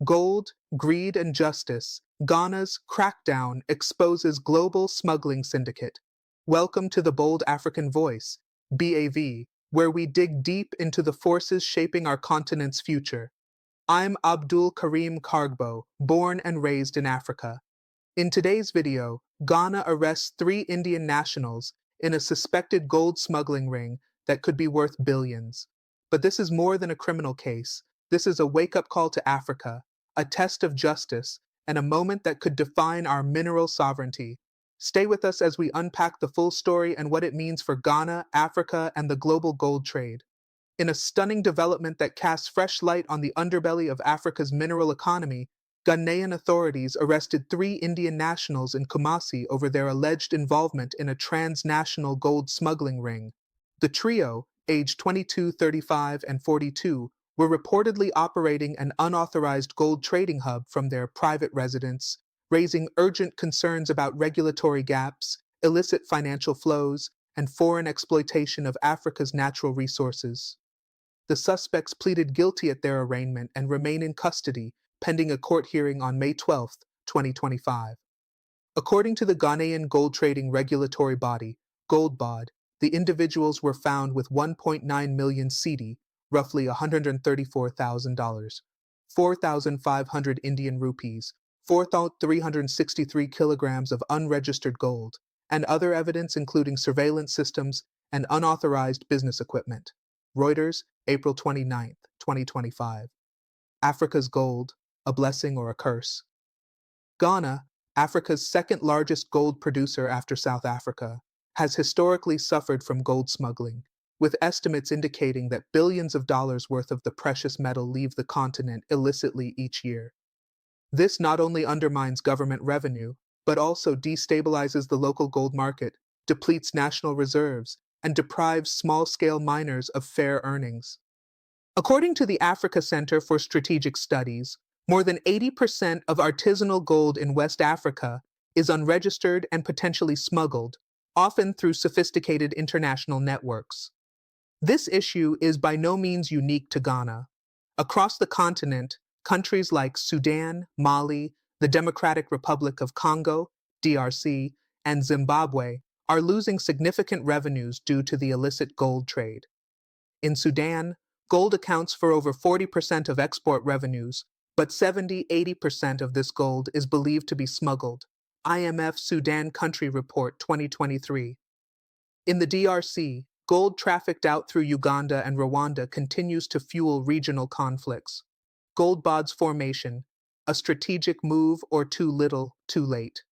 Gold, Greed and Justice, Ghana's crackdown exposes global smuggling syndicate. Welcome to the Bold African Voice, BAV, where we dig deep into the forces shaping our continent's future. I'm Abdul Karim Kargbo, born and raised in Africa. In today's video, Ghana arrests 3 Indian nationals in a suspected gold smuggling ring that could be worth billions. But this is more than a criminal case. This is a wake-up call to Africa, a test of justice, and a moment that could define our mineral sovereignty. Stay with us as we unpack the full story and what it means for Ghana, Africa, and the global gold trade. In a stunning development that casts fresh light on the underbelly of Africa's mineral economy, Ghanaian authorities arrested 3 Indian nationals in Kumasi over their alleged involvement in a transnational gold smuggling ring. The trio, aged 22, 35, and 42, were reportedly operating an unauthorized gold trading hub from their private residence, raising urgent concerns about regulatory gaps, illicit financial flows, and foreign exploitation of Africa's natural resources. The suspects pleaded guilty at their arraignment and remain in custody, pending a court hearing on May 12, 2025. According to the Ghanaian gold trading regulatory body, GoldBod, the individuals were found with 1.9 million cedi, roughly $134,000, 4,500 Indian rupees, 4,363 kilograms of unregistered gold, and other evidence including surveillance systems and unauthorized business equipment. Reuters, April 29, 2025. Africa's gold, a blessing or a curse. Ghana, Africa's second largest gold producer after South Africa, has historically suffered from gold smuggling, with estimates indicating that billions of dollars worth of the precious metal leave the continent illicitly each year. This not only undermines government revenue, but also destabilizes the local gold market, depletes national reserves, and deprives small-scale miners of fair earnings. According to the Africa Center for Strategic Studies, more than 80% of artisanal gold in West Africa is unregistered and potentially smuggled, often through sophisticated international networks. This issue is by no means unique to Ghana. Across the continent, countries like Sudan, Mali, the Democratic Republic of Congo, DRC, and Zimbabwe are losing significant revenues due to the illicit gold trade. In Sudan, gold accounts for over 40% of export revenues, but 70–80% of this gold is believed to be smuggled. IMF Sudan Country Report 2023. In the DRC, gold trafficked out through Uganda and Rwanda continues to fuel regional conflicts. GoldBod's formation, a strategic move or too little, too late.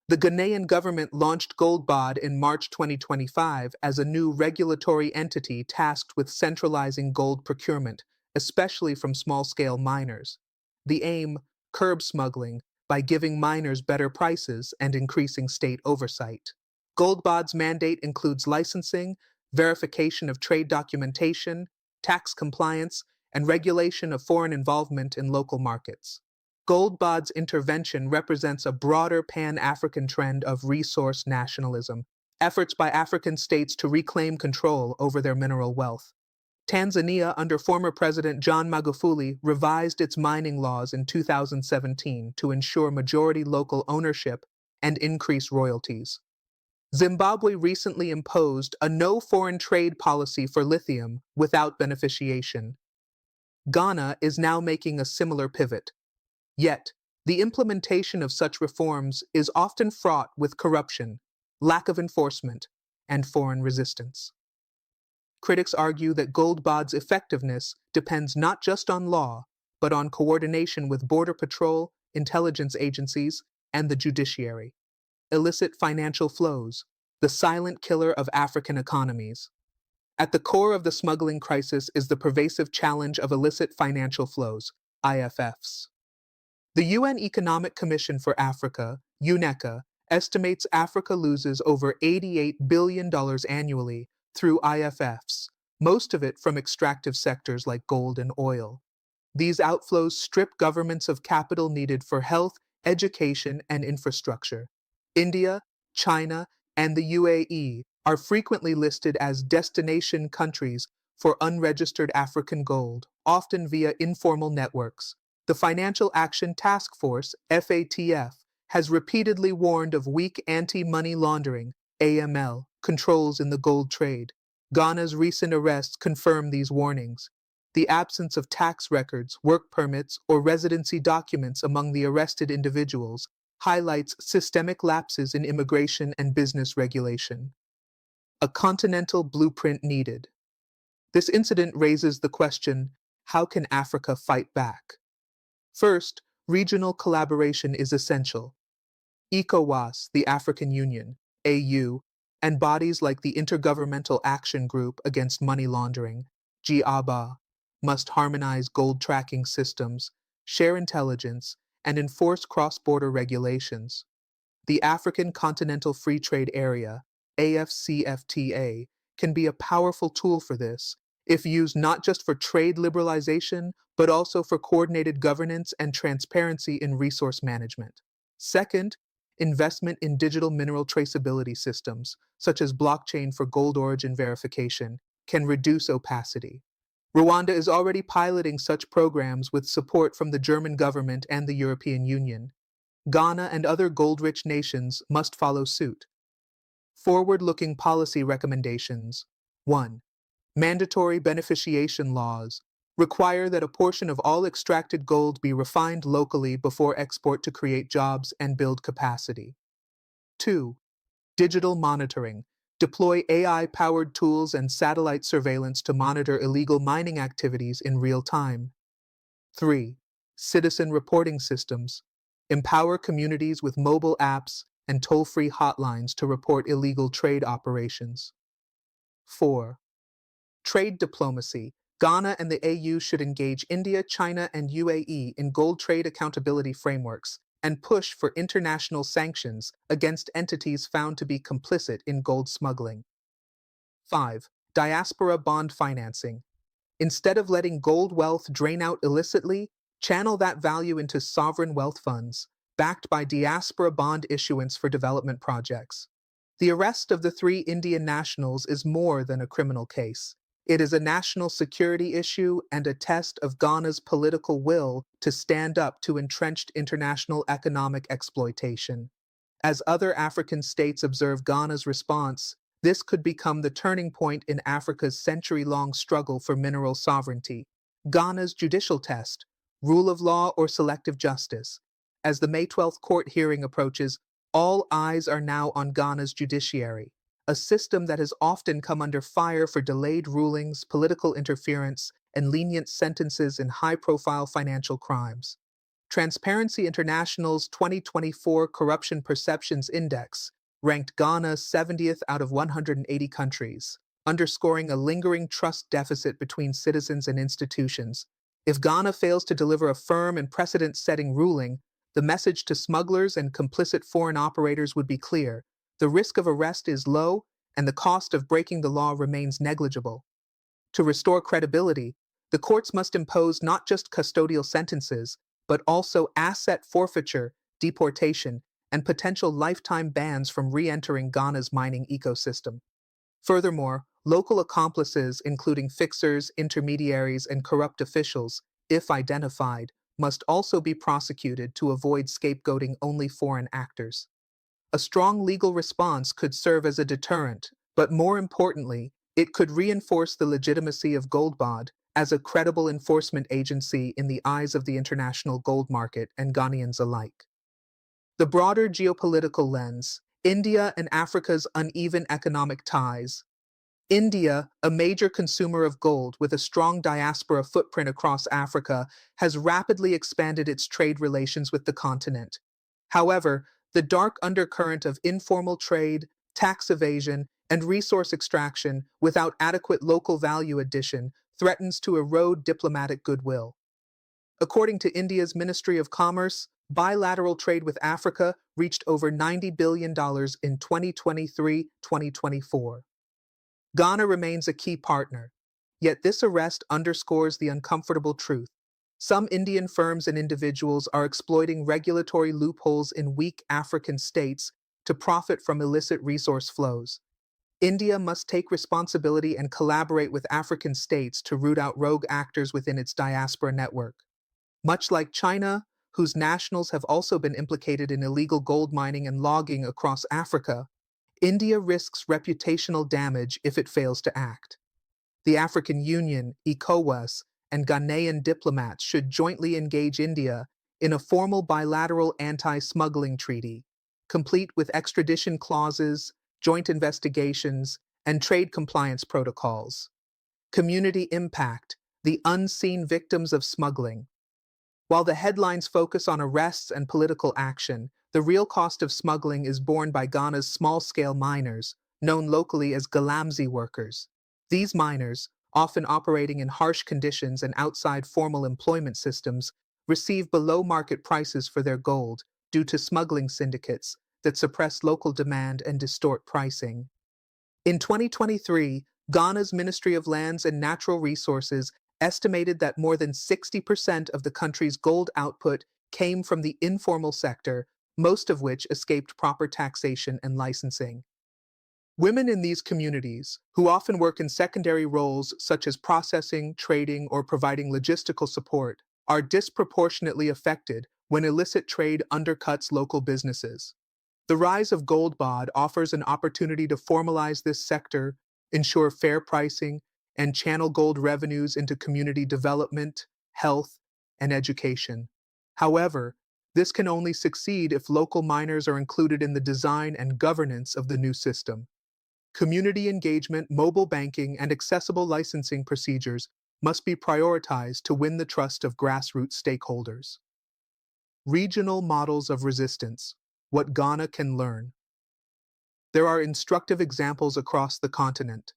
The Ghanaian government launched GoldBod in March 2025 as a new regulatory entity tasked with centralizing gold procurement, especially from small-scale miners. The aim, curb smuggling, by giving miners better prices and increasing state oversight. GoldBod's mandate includes licensing, verification of trade documentation, tax compliance, and regulation of foreign involvement in local markets. GoldBod's intervention represents a broader Pan-African trend of resource nationalism, efforts by African states to reclaim control over their mineral wealth. Tanzania, under former President John Magufuli, revised its mining laws in 2017 to ensure majority local ownership and increase royalties. Zimbabwe recently imposed a no foreign trade policy for lithium without beneficiation. Ghana is now making a similar pivot. Yet, the implementation of such reforms is often fraught with corruption, lack of enforcement, and foreign resistance. Critics argue that GoldBod's effectiveness depends not just on law, but on coordination with Border Patrol, intelligence agencies, and the judiciary. Illicit financial flows, the silent killer of African economies. At the core of the smuggling crisis is the pervasive challenge of illicit financial flows, IFFs. The UN Economic Commission for Africa, UNECA, estimates Africa loses over $88 billion annually through IFFs, most of it from extractive sectors like gold and oil. These outflows strip governments of capital needed for health, education, and infrastructure. India, China, and the UAE are frequently listed as destination countries for unregistered African gold, often via informal networks. The Financial Action Task Force, FATF, has repeatedly warned of weak anti-money laundering, AML, controls in the gold trade. Ghana's recent arrests confirm these warnings. The absence of tax records, work permits, or residency documents among the arrested individuals highlights systemic lapses in immigration and business regulation. A continental blueprint needed. This incident raises the question, how can Africa fight back? First, regional collaboration is essential. ECOWAS, the African Union, AU, and bodies like the Intergovernmental Action Group Against Money Laundering, GABA, must harmonize gold tracking systems, share intelligence, and enforce cross-border regulations. The African Continental Free Trade Area, AFCFTA, can be a powerful tool for this, if used not just for trade liberalization, but also for coordinated governance and transparency in resource management. Second, investment in digital mineral traceability systems, such as blockchain for gold origin verification, can reduce opacity. Rwanda is already piloting such programs with support from the German government and the European Union. Ghana and other gold-rich nations must follow suit. Forward-looking policy recommendations. 1. Mandatory beneficiation laws require that a portion of all extracted gold be refined locally before export to create jobs and build capacity. 2. Digital monitoring. Deploy AI-powered tools and satellite surveillance to monitor illegal mining activities in real time. 3. Citizen reporting systems. Empower communities with mobile apps and toll-free hotlines to report illegal trade operations. 4. Trade diplomacy. Ghana and the AU should engage India, China, and UAE in gold trade accountability frameworks and push for international sanctions against entities found to be complicit in gold smuggling. 5. Diaspora bond financing. Instead of letting gold wealth drain out illicitly, channel that value into sovereign wealth funds, backed by diaspora bond issuance for development projects. The arrest of the 3 Indian nationals is more than a criminal case. It is a national security issue and a test of Ghana's political will to stand up to entrenched international economic exploitation. As other African states observe Ghana's response, this could become the turning point in Africa's century-long struggle for mineral sovereignty. Ghana's judicial test, rule of law or selective justice. As the May 12th court hearing approaches, all eyes are now on Ghana's judiciary, a system that has often come under fire for delayed rulings, political interference, and lenient sentences in high-profile financial crimes. Transparency International's 2024 Corruption Perceptions Index ranked Ghana 70th out of 180 countries, underscoring a lingering trust deficit between citizens and institutions. If Ghana fails to deliver a firm and precedent-setting ruling, the message to smugglers and complicit foreign operators would be clear. The risk of arrest is low, and the cost of breaking the law remains negligible. To restore credibility, the courts must impose not just custodial sentences, but also asset forfeiture, deportation, and potential lifetime bans from re-entering Ghana's mining ecosystem. Furthermore, local accomplices, including fixers, intermediaries, and corrupt officials, if identified, must also be prosecuted to avoid scapegoating only foreign actors. A strong legal response could serve as a deterrent, but more importantly, it could reinforce the legitimacy of GoldBod as a credible enforcement agency in the eyes of the international gold market and Ghanaians alike. The broader geopolitical lens, India and Africa's uneven economic ties. India, a major consumer of gold with a strong diaspora footprint across Africa, has rapidly expanded its trade relations with the continent. However, the dark undercurrent of informal trade, tax evasion, and resource extraction without adequate local value addition threatens to erode diplomatic goodwill. According to India's Ministry of Commerce, bilateral trade with Africa reached over $90 billion in 2023-2024. Ghana remains a key partner, yet this arrest underscores the uncomfortable truth. Some Indian firms and individuals are exploiting regulatory loopholes in weak African states to profit from illicit resource flows. India must take responsibility and collaborate with African states to root out rogue actors within its diaspora network. Much like China, whose nationals have also been implicated in illegal gold mining and logging across Africa, India risks reputational damage if it fails to act. The African Union, ECOWAS, and Ghanaian diplomats should jointly engage India in a formal bilateral anti-smuggling treaty, complete with extradition clauses, joint investigations, and trade compliance protocols. Community impact, the unseen victims of smuggling. While the headlines focus on arrests and political action, the real cost of smuggling is borne by Ghana's small-scale miners, known locally as Galamsey workers. These miners, often operating in harsh conditions and outside formal employment systems, receive below-market prices for their gold due to smuggling syndicates that suppress local demand and distort pricing. In 2023, Ghana's Ministry of Lands and Natural Resources estimated that more than 60% of the country's gold output came from the informal sector, most of which escaped proper taxation and licensing. Women in these communities, who often work in secondary roles such as processing, trading, or providing logistical support, are disproportionately affected when illicit trade undercuts local businesses. The rise of GoldBod offers an opportunity to formalize this sector, ensure fair pricing, and channel gold revenues into community development, health, and education. However, this can only succeed if local miners are included in the design and governance of the new system. Community engagement, mobile banking, and accessible licensing procedures must be prioritized to win the trust of grassroots stakeholders. Regional models of resistance, what Ghana can learn. There are instructive examples across the continent.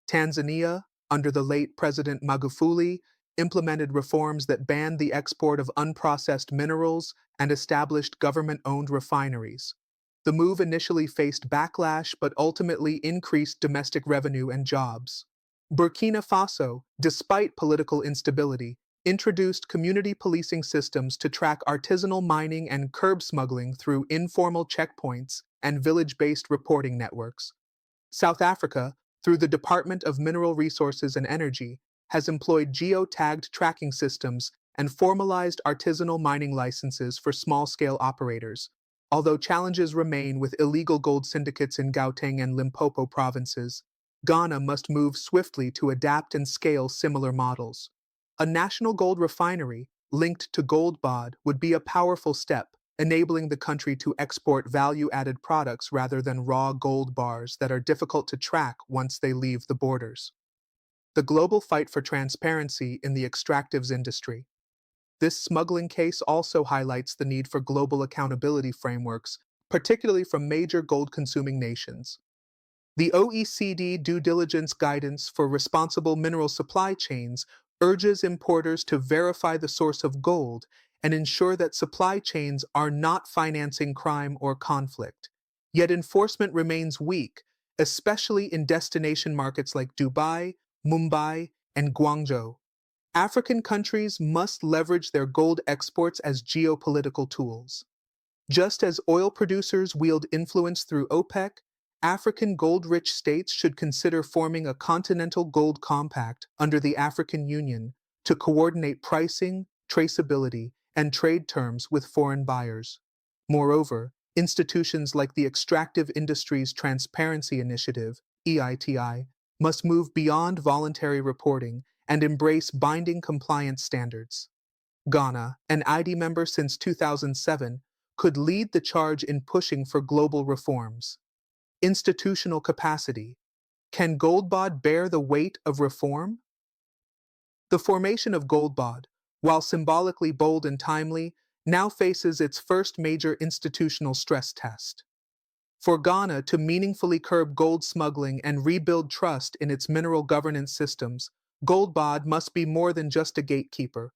Tanzania, under the late President Magufuli, implemented reforms that banned the export of unprocessed minerals and established government-owned refineries. The move initially faced backlash but ultimately increased domestic revenue and jobs. Burkina Faso, despite political instability, introduced community policing systems to track artisanal mining and curb smuggling through informal checkpoints and village-based reporting networks. South Africa, through the Department of Mineral Resources and Energy, has employed geo-tagged tracking systems and formalized artisanal mining licenses for small-scale operators, although challenges remain with illegal gold syndicates in Gauteng and Limpopo provinces. Ghana must move swiftly to adapt and scale similar models. A national gold refinery, linked to GoldBod, would be a powerful step, enabling the country to export value-added products rather than raw gold bars that are difficult to track once they leave the borders. The global fight for transparency in the extractives industry. This smuggling case also highlights the need for global accountability frameworks, particularly from major gold-consuming nations. The OECD Due Diligence Guidance for Responsible Mineral Supply Chains urges importers to verify the source of gold and ensure that supply chains are not financing crime or conflict. Yet enforcement remains weak, especially in destination markets like Dubai, Mumbai, and Guangzhou. African countries must leverage their gold exports as geopolitical tools. Just as oil producers wield influence through OPEC, African gold-rich states should consider forming a continental gold compact under the African Union to coordinate pricing, traceability, and trade terms with foreign buyers. Moreover, institutions like the Extractive Industries Transparency Initiative, EITI, must move beyond voluntary reporting and embrace binding compliance standards. Ghana, an ID member since 2007, could lead the charge in pushing for global reforms. Institutional capacity. Can GoldBod bear the weight of reform? The formation of GoldBod, while symbolically bold and timely, now faces its first major institutional stress test. For Ghana to meaningfully curb gold smuggling and rebuild trust in its mineral governance systems, GoldBod must be more than just a gatekeeper.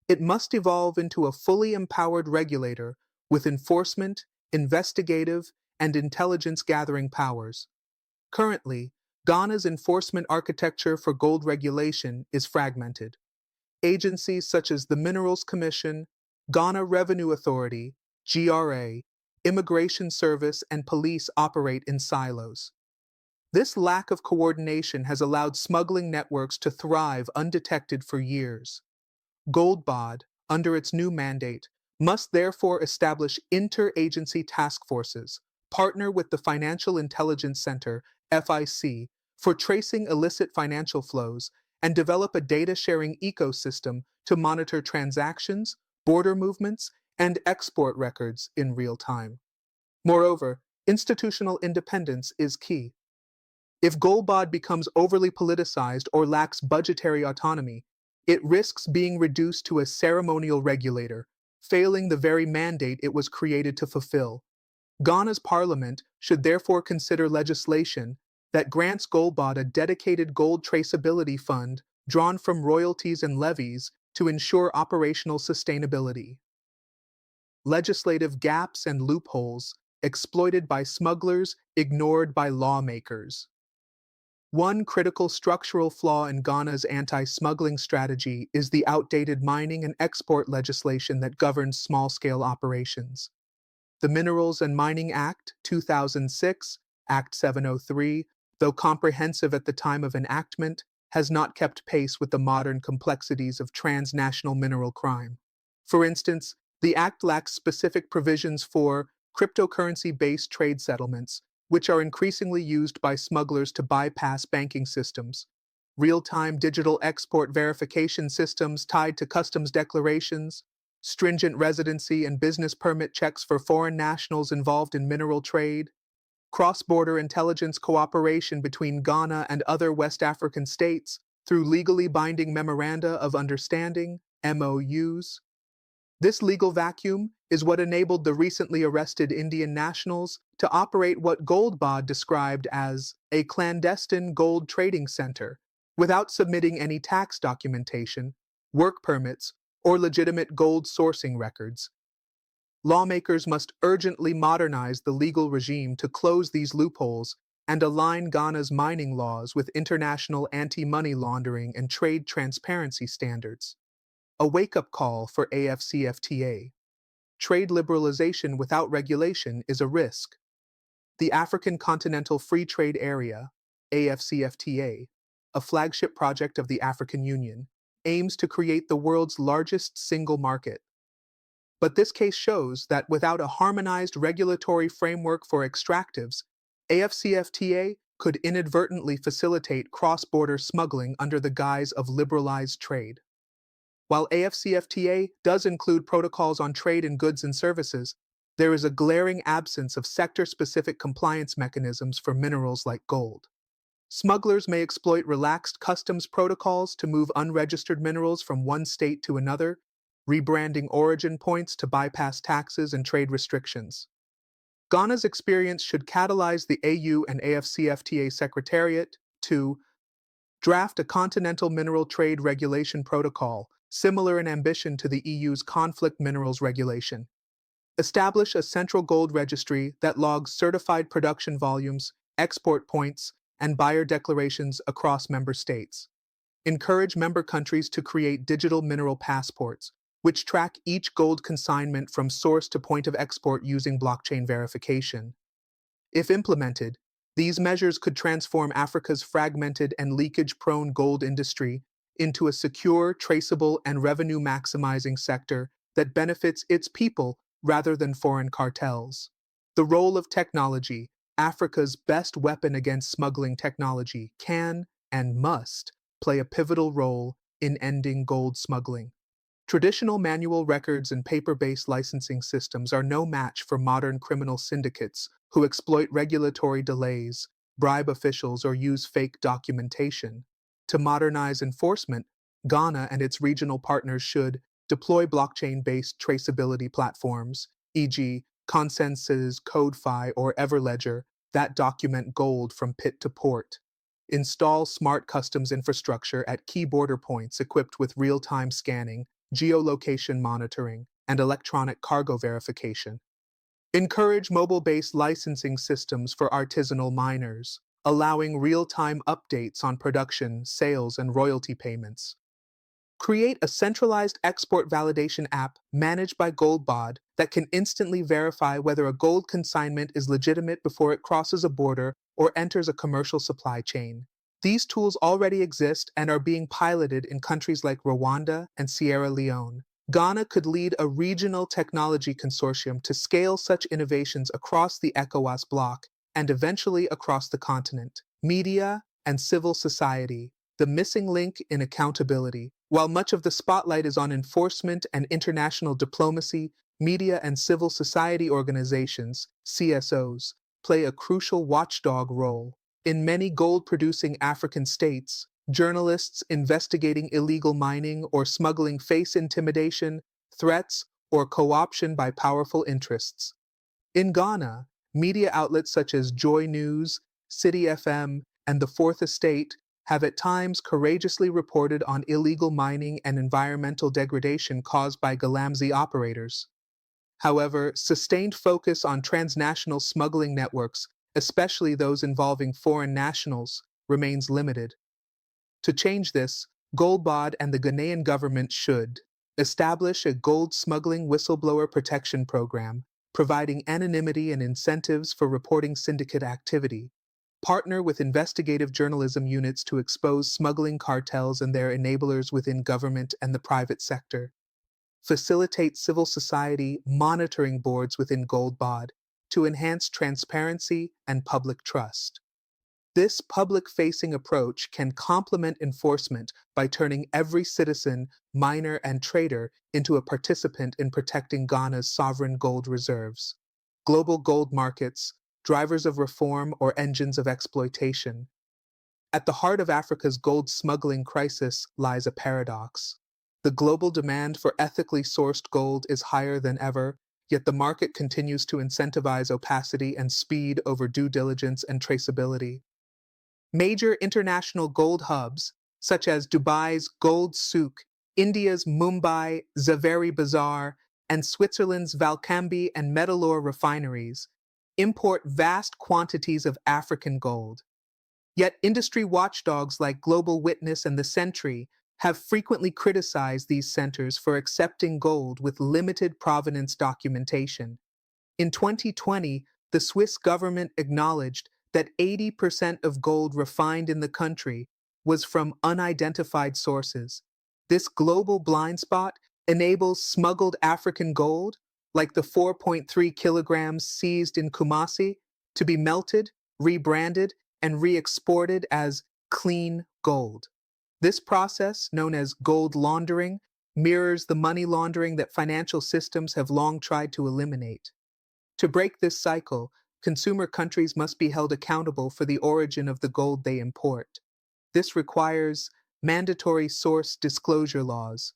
It must evolve into a fully empowered regulator with enforcement, investigative, and intelligence-gathering powers. Currently, Ghana's enforcement architecture for gold regulation is fragmented. Agencies such as the Minerals Commission, Ghana Revenue Authority, GRA, Immigration Service, and police operate in silos. This lack of coordination has allowed smuggling networks to thrive undetected for years. GoldBod, under its new mandate, must therefore establish interagency task forces, partner with the Financial Intelligence Center, FIC, for tracing illicit financial flows, and develop a data-sharing ecosystem to monitor transactions, border movements, and export records in real time. Moreover, institutional independence is key. If GoldBod becomes overly politicized or lacks budgetary autonomy, it risks being reduced to a ceremonial regulator, failing the very mandate it was created to fulfill. Ghana's parliament should therefore consider legislation that grants GoldBod a dedicated gold traceability fund drawn from royalties and levies to ensure operational sustainability. Legislative gaps and loopholes exploited by smugglers, ignored by lawmakers. One critical structural flaw in Ghana's anti-smuggling strategy is the outdated mining and export legislation that governs small-scale operations. The Minerals and Mining Act, 2006, Act 703, though comprehensive at the time of enactment, has not kept pace with the modern complexities of transnational mineral crime. For instance, the Act lacks specific provisions for cryptocurrency-based trade settlements, which are increasingly used by smugglers to bypass banking systems. Real-time digital export verification systems tied to customs declarations, stringent residency and business permit checks for foreign nationals involved in mineral trade, cross-border intelligence cooperation between Ghana and other West African states through legally binding Memoranda of Understanding, MOUs. This legal vacuum is what enabled the recently arrested Indian nationals to operate what GoldBod described as a clandestine gold trading center, without submitting any tax documentation, work permits, or legitimate gold sourcing records. Lawmakers must urgently modernize the legal regime to close these loopholes and align Ghana's mining laws with international anti-money laundering and trade transparency standards. A wake-up call for AFCFTA. Trade liberalization without regulation is a risk. The African Continental Free Trade Area, AFCFTA, a flagship project of the African Union, aims to create the world's largest single market. But this case shows that without a harmonized regulatory framework for extractives, AFCFTA could inadvertently facilitate cross-border smuggling under the guise of liberalized trade. While AFCFTA does include protocols on trade in goods and services, there is a glaring absence of sector-specific compliance mechanisms for minerals like gold. Smugglers may exploit relaxed customs protocols to move unregistered minerals from one state to another, rebranding origin points to bypass taxes and trade restrictions. Ghana's experience should catalyze the AU and AFCFTA Secretariat to draft a continental mineral trade regulation protocol, similar in ambition to the EU's conflict minerals regulation. Establish a central gold registry that logs certified production volumes, export points, and buyer declarations across member states. Encourage member countries to create digital mineral passports, which track each gold consignment from source to point of export using blockchain verification. If implemented, these measures could transform Africa's fragmented and leakage-prone gold industry into a secure, traceable, and revenue-maximizing sector that benefits its people rather than foreign cartels. The role of technology, Africa's best weapon against smuggling technology, can and must play a pivotal role in ending gold smuggling. Traditional manual records and paper-based licensing systems are no match for modern criminal syndicates who exploit regulatory delays, bribe officials, or use fake documentation. To modernize enforcement, Ghana and its regional partners should deploy blockchain-based traceability platforms, e.g., Consensus, CodeFi, or Everledger, that document gold from pit to port. Install smart customs infrastructure at key border points equipped with real-time scanning, geolocation monitoring, and electronic cargo verification. Encourage mobile-based licensing systems for artisanal miners, allowing real-time updates on production, sales, and royalty payments. Create a centralized export validation app managed by GoldBod that can instantly verify whether a gold consignment is legitimate before it crosses a border or enters a commercial supply chain. These tools already exist and are being piloted in countries like Rwanda and Sierra Leone. Ghana could lead a regional technology consortium to scale such innovations across the ECOWAS bloc and eventually across the continent. Media and civil society, the missing link in accountability. While much of the spotlight is on enforcement and international diplomacy, media and civil society organizations, CSOs, play a crucial watchdog role. In many gold-producing African states, journalists investigating illegal mining or smuggling face intimidation, threats, or co-option by powerful interests. In Ghana, media outlets such as Joy News, City FM, and the Fourth Estate have at times courageously reported on illegal mining and environmental degradation caused by Galamsey operators. However, sustained focus on transnational smuggling networks, especially those involving foreign nationals, remains limited. To change this, GoldBod and the Ghanaian government should establish a gold smuggling whistleblower protection program, providing anonymity and incentives for reporting syndicate activity, partner with investigative journalism units to expose smuggling cartels and their enablers within government and the private sector, facilitate civil society monitoring boards within GoldBod to enhance transparency and public trust. This public-facing approach can complement enforcement by turning every citizen, miner, and trader into a participant in protecting Ghana's sovereign gold reserves. Global gold markets, drivers of reform or engines of exploitation. At the heart of Africa's gold smuggling crisis lies a paradox. The global demand for ethically sourced gold is higher than ever, yet the market continues to incentivize opacity and speed over due diligence and traceability. Major international gold hubs, such as Dubai's Gold Souk, India's Mumbai Zaveri Bazaar, and Switzerland's Valcambi and Metalor refineries, import vast quantities of African gold. Yet industry watchdogs like Global Witness and The Sentry have frequently criticized these centers for accepting gold with limited provenance documentation. In 2020, the Swiss government acknowledged that 80% of gold refined in the country was from unidentified sources. This global blind spot enables smuggled African gold, like the 4.3 kilograms seized in Kumasi, to be melted, rebranded, and re-exported as clean gold. This process, known as gold laundering, mirrors the money laundering that financial systems have long tried to eliminate. To break this cycle, consumer countries must be held accountable for the origin of the gold they import. This requires mandatory source disclosure laws.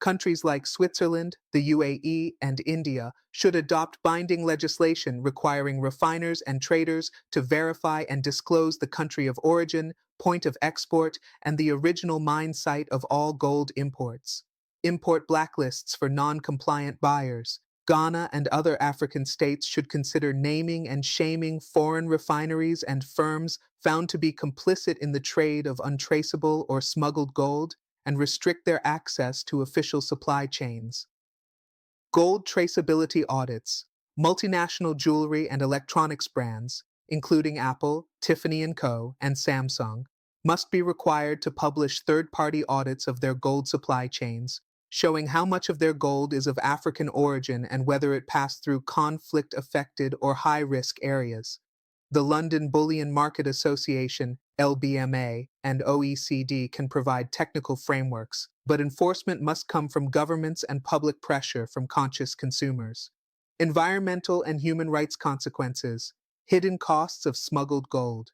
Countries like Switzerland, the UAE, and India should adopt binding legislation requiring refiners and traders to verify and disclose the country of origin, point of export, and the original mine site of all gold imports. Import blacklists for non-compliant buyers. Ghana and other African states should consider naming and shaming foreign refineries and firms found to be complicit in the trade of untraceable or smuggled gold and restrict their access to official supply chains. Gold traceability audits. Multinational jewelry and electronics brands, including Apple, Tiffany & Co., and Samsung, must be required to publish third-party audits of their gold supply chains, showing how much of their gold is of African origin and whether it passed through conflict-affected or high-risk areas. The London Bullion Market Association, LBMA, and OECD can provide technical frameworks, but enforcement must come from governments and public pressure from conscious consumers. Environmental and human rights consequences, hidden costs of smuggled gold.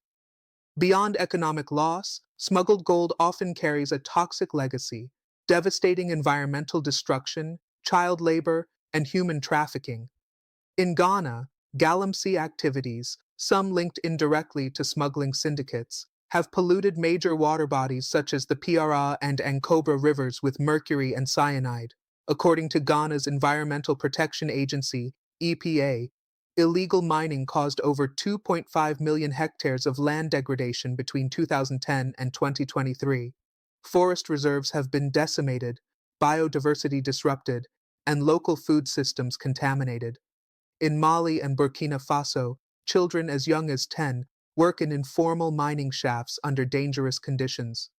Beyond economic loss, smuggled gold often carries a toxic legacy, devastating environmental destruction, child labor, and human trafficking. In Ghana, galamsey activities, some linked indirectly to smuggling syndicates, have polluted major water bodies such as the Piara and Ankobra rivers with mercury and cyanide. According to Ghana's Environmental Protection Agency, EPA, illegal mining caused over 2.5 million hectares of land degradation between 2010 and 2023. Forest reserves have been decimated, biodiversity disrupted, and local food systems contaminated. In Mali and Burkina Faso, children as young as 10 work in informal mining shafts under dangerous conditions.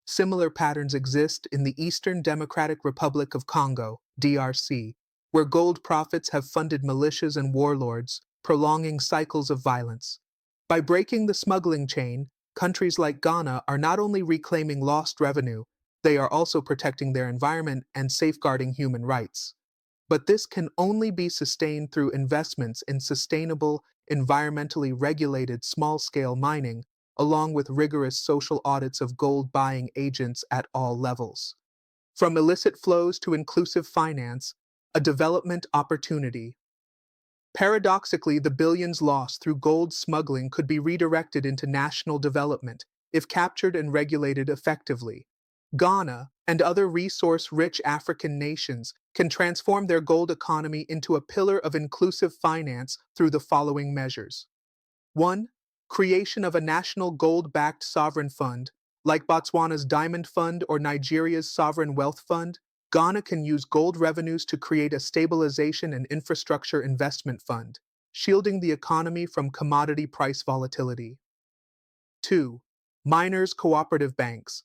Similar patterns exist in the Eastern Democratic Republic of Congo, DRC, where gold profits have funded militias and warlords, prolonging cycles of violence. By breaking the smuggling chain, countries like Ghana are not only reclaiming lost revenue, they are also protecting their environment and safeguarding human rights. But this can only be sustained through investments in sustainable, environmentally regulated small-scale mining, along with rigorous social audits of gold buying agents at all levels. From illicit flows to inclusive finance, a development opportunity. Paradoxically, the billions lost through gold smuggling could be redirected into national development if captured and regulated effectively. Ghana and other resource-rich African nations can transform their gold economy into a pillar of inclusive finance through the following measures. 1. Creation of a national gold-backed sovereign fund, like Botswana's Diamond Fund or Nigeria's Sovereign Wealth Fund. Ghana can use gold revenues to create a stabilization and infrastructure investment fund, shielding the economy from commodity price volatility. 2. Miners' cooperative banks.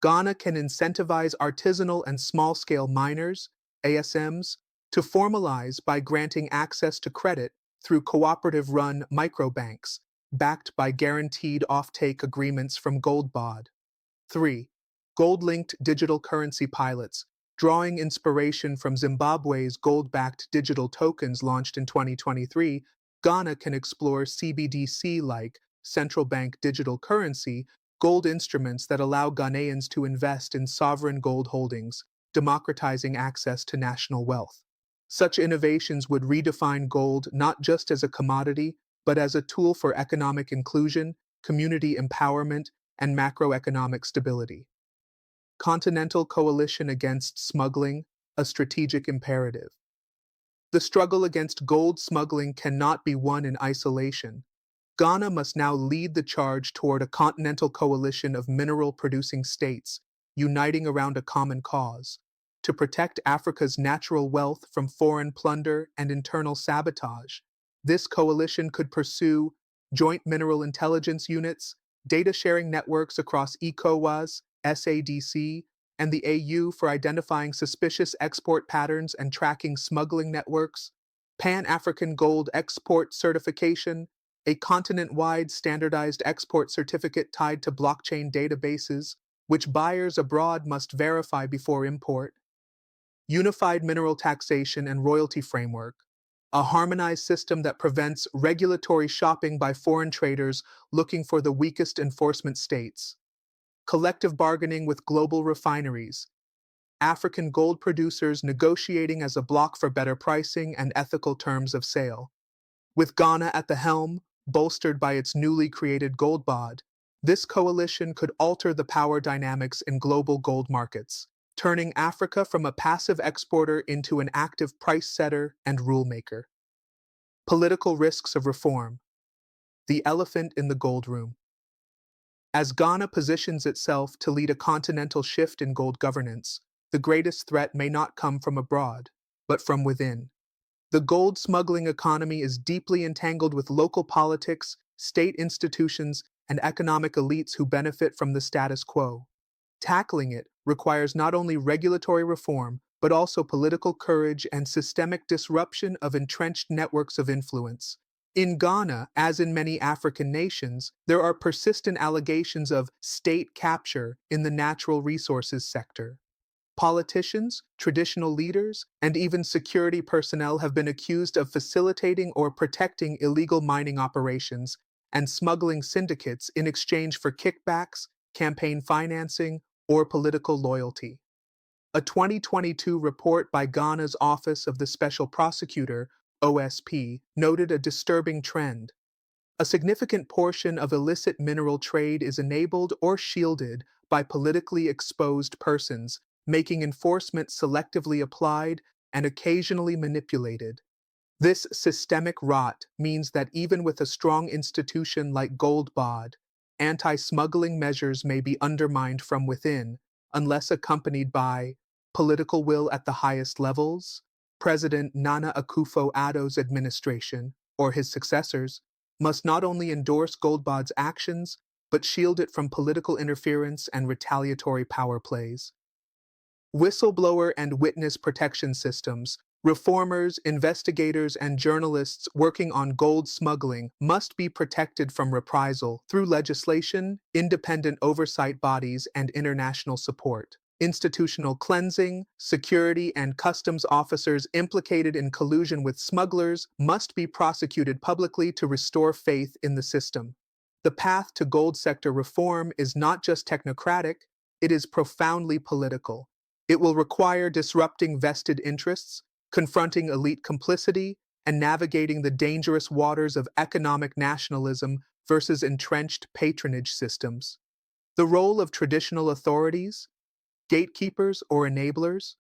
Ghana can incentivize artisanal and small-scale miners, ASMs, to formalize by granting access to credit through cooperative-run microbanks, backed by guaranteed offtake agreements from GoldBod. 3. Gold-linked digital currency pilots, drawing inspiration from Zimbabwe's gold-backed digital tokens launched in 2023, Ghana can explore CBDC-like central bank digital currency, gold instruments that allow Ghanaians to invest in sovereign gold holdings, democratizing access to national wealth. Such innovations would redefine gold not just as a commodity, but as a tool for economic inclusion, community empowerment, and macroeconomic stability. Continental coalition against smuggling, a strategic imperative. The struggle against gold smuggling cannot be won in isolation. Ghana must now lead the charge toward a continental coalition of mineral-producing states, uniting around a common cause, to protect Africa's natural wealth from foreign plunder and internal sabotage. This coalition could pursue joint mineral intelligence units, data-sharing networks across ECOWAS, SADC, and the AU for identifying suspicious export patterns and tracking smuggling networks, Pan-African Gold Export Certification, a continent-wide standardized export certificate tied to blockchain databases, which buyers abroad must verify before import, unified mineral taxation and royalty framework, a harmonized system that prevents regulatory shopping by foreign traders looking for the weakest enforcement states, collective bargaining with global refineries, African gold producers negotiating as a bloc for better pricing and ethical terms of sale. With Ghana at the helm, bolstered by its newly created GoldBod, this coalition could alter the power dynamics in global gold markets, turning Africa from a passive exporter into an active price setter and rule maker. Political risks of reform. The elephant in the gold room. As Ghana positions itself to lead a continental shift in gold governance, the greatest threat may not come from abroad, but from within. The gold smuggling economy is deeply entangled with local politics, state institutions, and economic elites who benefit from the status quo. Tackling it requires not only regulatory reform, but also political courage and systemic disruption of entrenched networks of influence. In Ghana, as in many African nations, there are persistent allegations of state capture in the natural resources sector. Politicians, traditional leaders, and even security personnel have been accused of facilitating or protecting illegal mining operations and smuggling syndicates in exchange for kickbacks, campaign financing, or political loyalty. A 2022 report by Ghana's Office of the Special Prosecutor, OSP, noted a disturbing trend. A significant portion of illicit mineral trade is enabled or shielded by politically exposed persons, making enforcement selectively applied and occasionally manipulated. This systemic rot means that even with a strong institution like GoldBod, anti-smuggling measures may be undermined from within unless accompanied by political will at the highest levels. President Nana Akufo-Addo's administration, or his successors, must not only endorse GoldBod's actions, but shield it from political interference and retaliatory power plays. Whistleblower and witness protection systems, reformers, investigators, and journalists working on gold smuggling must be protected from reprisal through legislation, independent oversight bodies, and international support. Institutional cleansing, security, and customs officers implicated in collusion with smugglers must be prosecuted publicly to restore faith in the system. The path to gold sector reform is not just technocratic, it is profoundly political. It will require disrupting vested interests, confronting elite complicity, and navigating the dangerous waters of economic nationalism versus entrenched patronage systems. The role of traditional authorities, gatekeepers or enablers,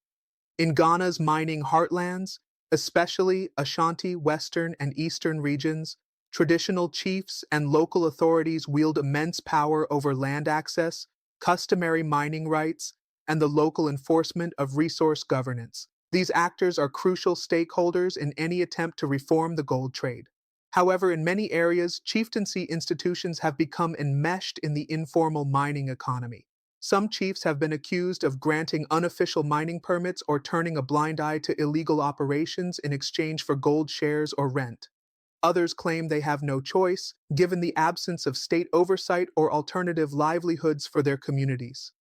in Ghana's mining heartlands, especially Ashanti, Western, and Eastern regions, traditional chiefs and local authorities wield immense power over land access, customary mining rights, and the local enforcement of resource governance. These actors are crucial stakeholders in any attempt to reform the gold trade. However, in many areas, chieftaincy institutions have become enmeshed in the informal mining economy. Some chiefs have been accused of granting unofficial mining permits or turning a blind eye to illegal operations in exchange for gold shares or rent. Others claim they have no choice, given the absence of state oversight or alternative livelihoods for their communities.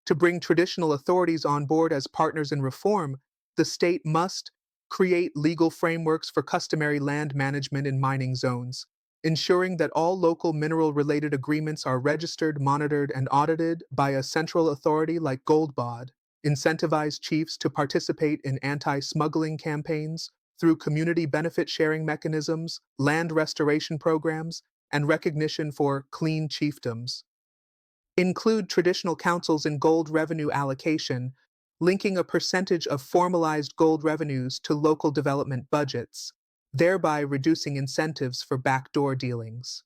To bring traditional authorities on board as partners in reform, the state must create legal frameworks for customary land management in mining zones, ensuring that all local mineral-related agreements are registered, monitored, and audited by a central authority like GoldBod, incentivize chiefs to participate in anti-smuggling campaigns through community benefit-sharing mechanisms, land restoration programs, and recognition for clean chiefdoms. Include traditional councils in gold revenue allocation, linking a percentage of formalized gold revenues to local development budgets, thereby reducing incentives for backdoor dealings.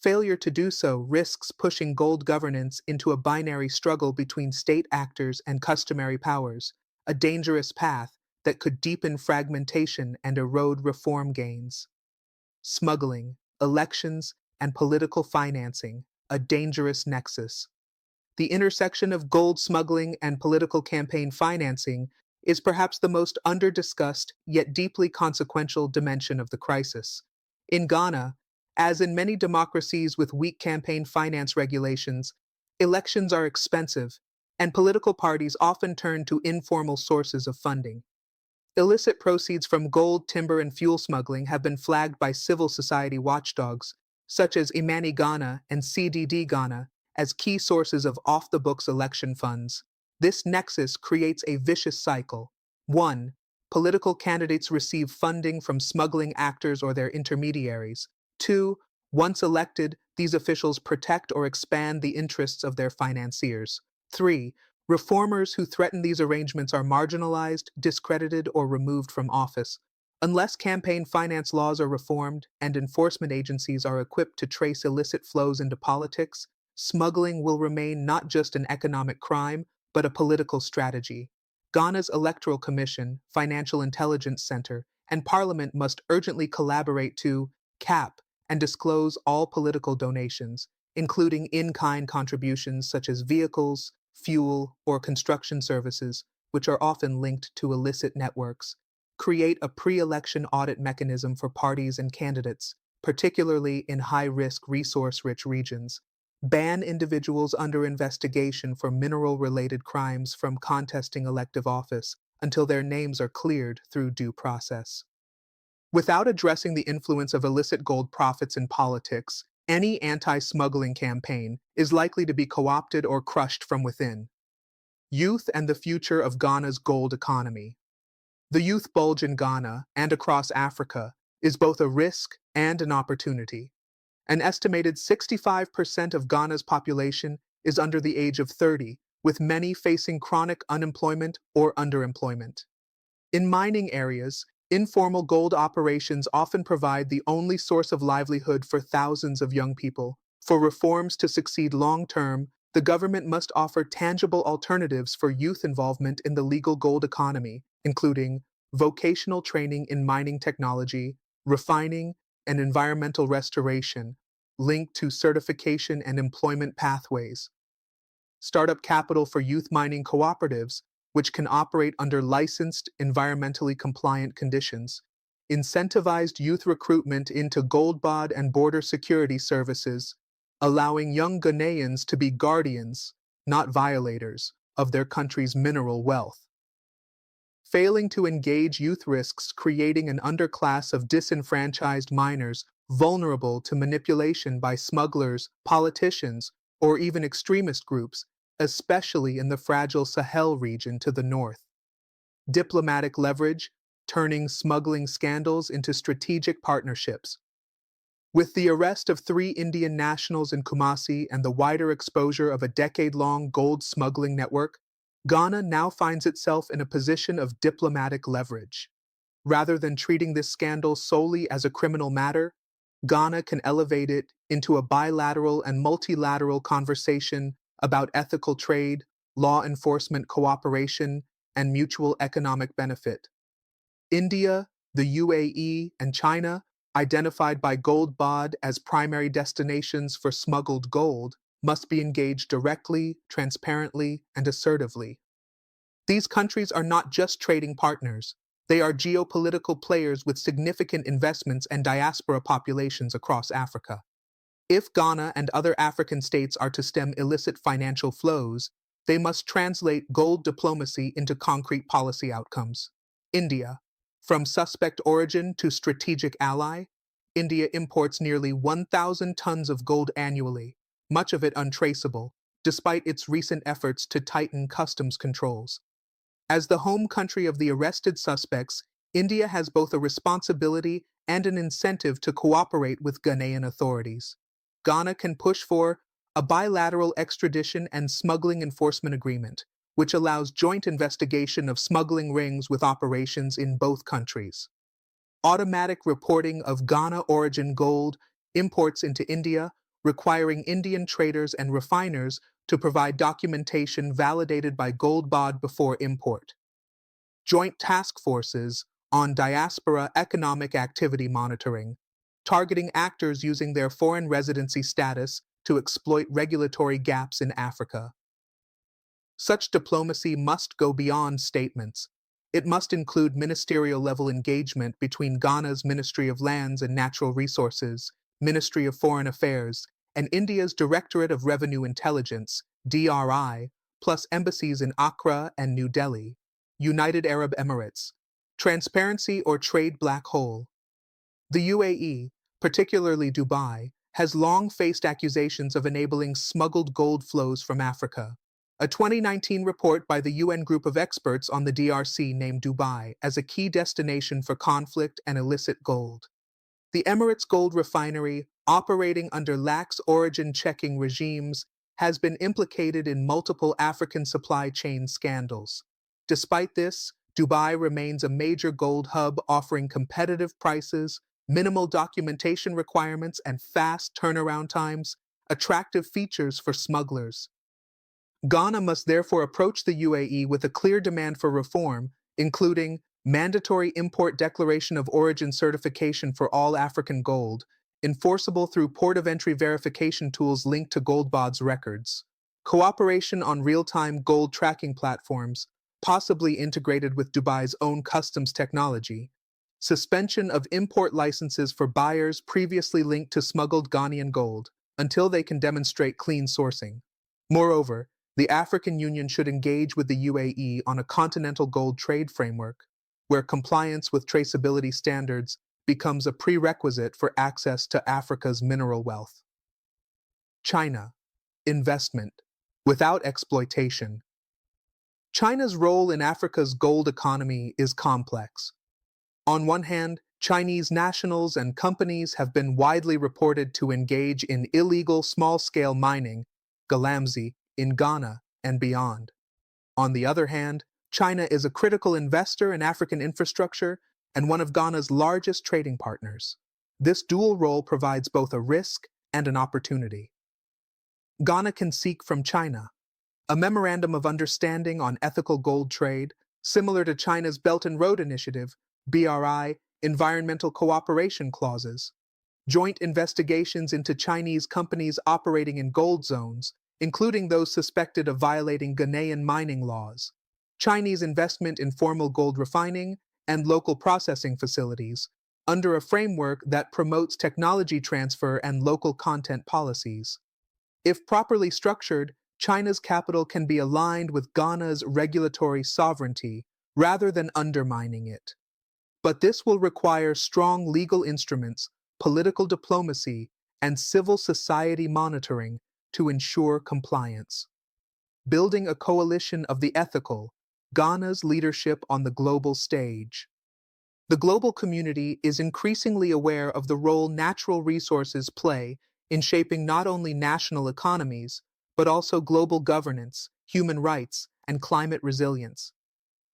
Failure to do so risks pushing gold governance into a binary struggle between state actors and customary powers, a dangerous path that could deepen fragmentation and erode reform gains. Smuggling, elections, and political financing, a dangerous nexus. The intersection of gold smuggling and political campaign financing is perhaps the most under-discussed yet deeply consequential dimension of the crisis. In Ghana, as in many democracies with weak campaign finance regulations, elections are expensive, and political parties often turn to informal sources of funding. Illicit proceeds from gold, timber, and fuel smuggling have been flagged by civil society watchdogs, such as Imani Ghana and CDD Ghana, as key sources of off-the-books election funds. This nexus creates a vicious cycle. 1. Political candidates receive funding from smuggling actors or their intermediaries. 2. Once elected, these officials protect or expand the interests of their financiers. 3. Reformers who threaten these arrangements are marginalized, discredited, or removed from office. Unless campaign finance laws are reformed and enforcement agencies are equipped to trace illicit flows into politics, smuggling will remain not just an economic crime, but a political strategy. Ghana's Electoral Commission, Financial Intelligence Center, and Parliament must urgently collaborate to cap and disclose all political donations, including in-kind contributions such as vehicles, fuel, or construction services, which are often linked to illicit networks. Create a pre-election audit mechanism for parties and candidates, particularly in high-risk, resource-rich regions. Ban individuals under investigation for mineral-related crimes from contesting elective office until their names are cleared through due process. Without addressing the influence of illicit gold profits in politics, any anti-smuggling campaign is likely to be co-opted or crushed from within. Youth and the future of Ghana's gold economy. The youth bulge in Ghana and across Africa is both a risk and an opportunity. An estimated 65% of Ghana's population is under the age of 30, with many facing chronic unemployment or underemployment. In mining areas, informal gold operations often provide the only source of livelihood for thousands of young people. For reforms to succeed long-term, the government must offer tangible alternatives for youth involvement in the legal gold economy, including vocational training in mining technology, refining, and environmental restoration, linked to certification and employment pathways. Startup capital for youth mining cooperatives, which can operate under licensed, environmentally compliant conditions. Incentivized youth recruitment into GoldBod and border security services, allowing young Ghanaians to be guardians, not violators, of their country's mineral wealth. Failing to engage youth risks creating an underclass of disenfranchised miners vulnerable to manipulation by smugglers, politicians, or even extremist groups, especially in the fragile Sahel region to the north. Diplomatic leverage, turning smuggling scandals into strategic partnerships. With the arrest of 3 Indian nationals in Kumasi and the wider exposure of a decade-long gold smuggling network, Ghana now finds itself in a position of diplomatic leverage. Rather than treating this scandal solely as a criminal matter, Ghana can elevate it into a bilateral and multilateral conversation about ethical trade, law enforcement cooperation, and mutual economic benefit. India, the UAE, and China, identified by GoldBod as primary destinations for smuggled gold, must be engaged directly, transparently, and assertively. These countries are not just trading partners, they are geopolitical players with significant investments and diaspora populations across Africa. If Ghana and other African states are to stem illicit financial flows, they must translate gold diplomacy into concrete policy outcomes. India. From suspect origin to strategic ally, India imports nearly 1,000 tons of gold annually, much of it untraceable, despite its recent efforts to tighten customs controls. As the home country of the arrested suspects, India has both a responsibility and an incentive to cooperate with Ghanaian authorities. Ghana can push for a bilateral extradition and smuggling enforcement agreement, which allows joint investigation of smuggling rings with operations in both countries. Automatic reporting of Ghana-origin gold imports into India, requiring Indian traders and refiners to provide documentation validated by GoldBod before import. Joint task forces on diaspora economic activity monitoring, targeting actors using their foreign residency status to exploit regulatory gaps in Africa. Such diplomacy must go beyond statements. It must include ministerial-level engagement between Ghana's Ministry of Lands and Natural Resources, Ministry of Foreign Affairs, and India's Directorate of Revenue Intelligence, DRI, plus embassies in Accra and New Delhi, United Arab Emirates. Transparency or trade black hole. The UAE, particularly Dubai, has long faced accusations of enabling smuggled gold flows from Africa. A 2019 report by the UN group of experts on the DRC named Dubai as a key destination for conflict and illicit gold. The Emirates Gold Refinery, operating under lax origin checking regimes, has been implicated in multiple African supply chain scandals. Despite this, Dubai remains a major gold hub offering competitive prices, minimal documentation requirements, and fast turnaround times, attractive features for smugglers. Ghana must therefore approach the UAE with a clear demand for reform, including mandatory import declaration of origin certification for all African gold, enforceable through port of entry verification tools linked to GoldBod's records, cooperation on real-time gold tracking platforms, possibly integrated with Dubai's own customs technology, suspension of import licenses for buyers previously linked to smuggled Ghanaian gold, until they can demonstrate clean sourcing. Moreover, the African Union should engage with the UAE on a continental gold trade framework, where compliance with traceability standards becomes a prerequisite for access to Africa's mineral wealth. China. Investment. Without exploitation. China's role in Africa's gold economy is complex. On one hand, Chinese nationals and companies have been widely reported to engage in illegal small-scale mining, galamsey, in Ghana and beyond. On the other hand, China is a critical investor in African infrastructure and one of Ghana's largest trading partners. This dual role provides both a risk and an opportunity. Ghana can seek from China a memorandum of understanding on ethical gold trade, similar to China's Belt and Road Initiative, BRI, environmental cooperation clauses. joint investigations into Chinese companies operating in gold zones, including those suspected of violating Ghanaian mining laws, Chinese investment in formal gold refining, and local processing facilities, under a framework that promotes technology transfer and local content policies. If properly structured, China's capital can be aligned with Ghana's regulatory sovereignty rather than undermining it. But this will require strong legal instruments, political diplomacy, and civil society monitoring to ensure compliance. Building a coalition of the ethical, Ghana's leadership on the global stage. The global community is increasingly aware of the role natural resources play in shaping not only national economies, but also global governance, human rights, and climate resilience.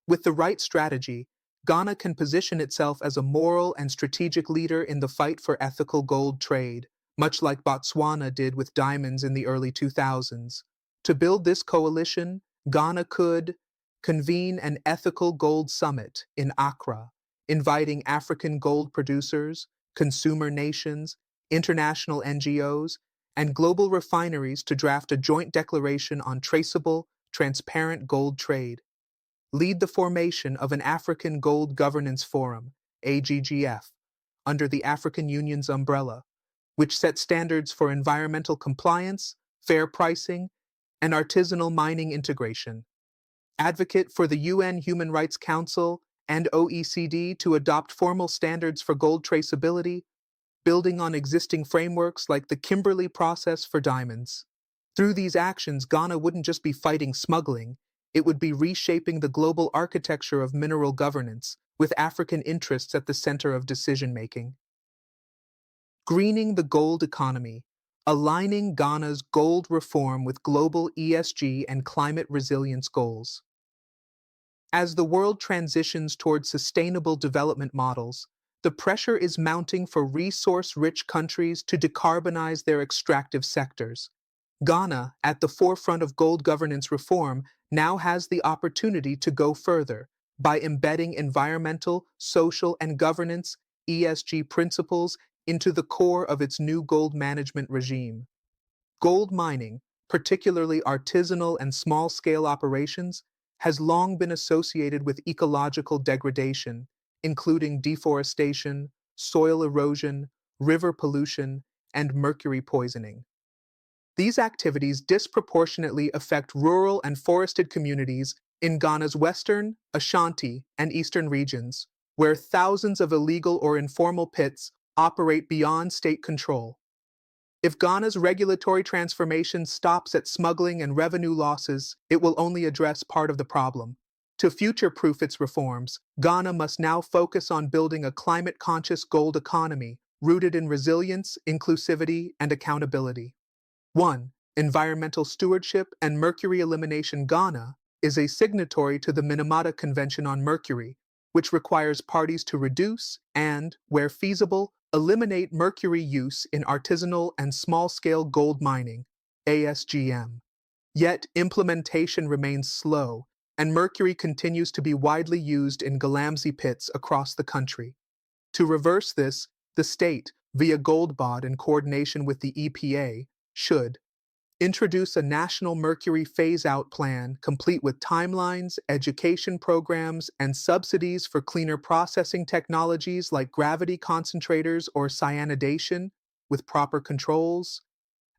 With the right strategy, Ghana can position itself as a moral and strategic leader in the fight for ethical gold trade, much like Botswana did with diamonds in the early 2000s. To build this coalition, Ghana could convene an ethical gold summit in Accra, inviting African gold producers, consumer nations, international NGOs, and global refineries to draft a joint declaration on traceable, transparent gold trade. Lead the formation of an African Gold Governance Forum, AGGF, under the African Union's umbrella, which sets standards for environmental compliance, fair pricing, and artisanal mining integration. Advocate for the UN Human Rights Council and OECD to adopt formal standards for gold traceability, building on existing frameworks like the Kimberley process for diamonds. Through these actions, Ghana wouldn't just be fighting smuggling, it would be reshaping the global architecture of mineral governance, with African interests at the center of decision-making. Greening the gold economy, aligning Ghana's gold reform with global ESG and climate resilience goals. As the world transitions toward sustainable development models, the pressure is mounting for resource-rich countries to decarbonize their extractive sectors. Ghana, at the forefront of gold governance reform, now has the opportunity to go further by embedding environmental, social, and governance (ESG) principles into the core of its new gold management regime. Gold mining, particularly artisanal and small-scale operations, has long been associated with ecological degradation, including deforestation, soil erosion, river pollution, and mercury poisoning. These activities disproportionately affect rural and forested communities in Ghana's western, Ashanti, and eastern regions, where thousands of illegal or informal pits operate beyond state control. If Ghana's regulatory transformation stops at smuggling and revenue losses, it will only address part of the problem. To future-proof its reforms, Ghana must now focus on building a climate-conscious gold economy rooted in resilience, inclusivity, and accountability. 1. Environmental stewardship and mercury elimination. Ghana is a signatory to the Minamata Convention on Mercury, which requires parties to reduce and, where feasible, eliminate mercury use in artisanal and small-scale gold mining, ASGM. Yet implementation remains slow, and mercury continues to be widely used in Galamsey pits across the country. To reverse this, the state, via GoldBod in coordination with the EPA, should introduce a national mercury phase-out plan complete with timelines, education programs, and subsidies for cleaner processing technologies like gravity concentrators or cyanidation, with proper controls.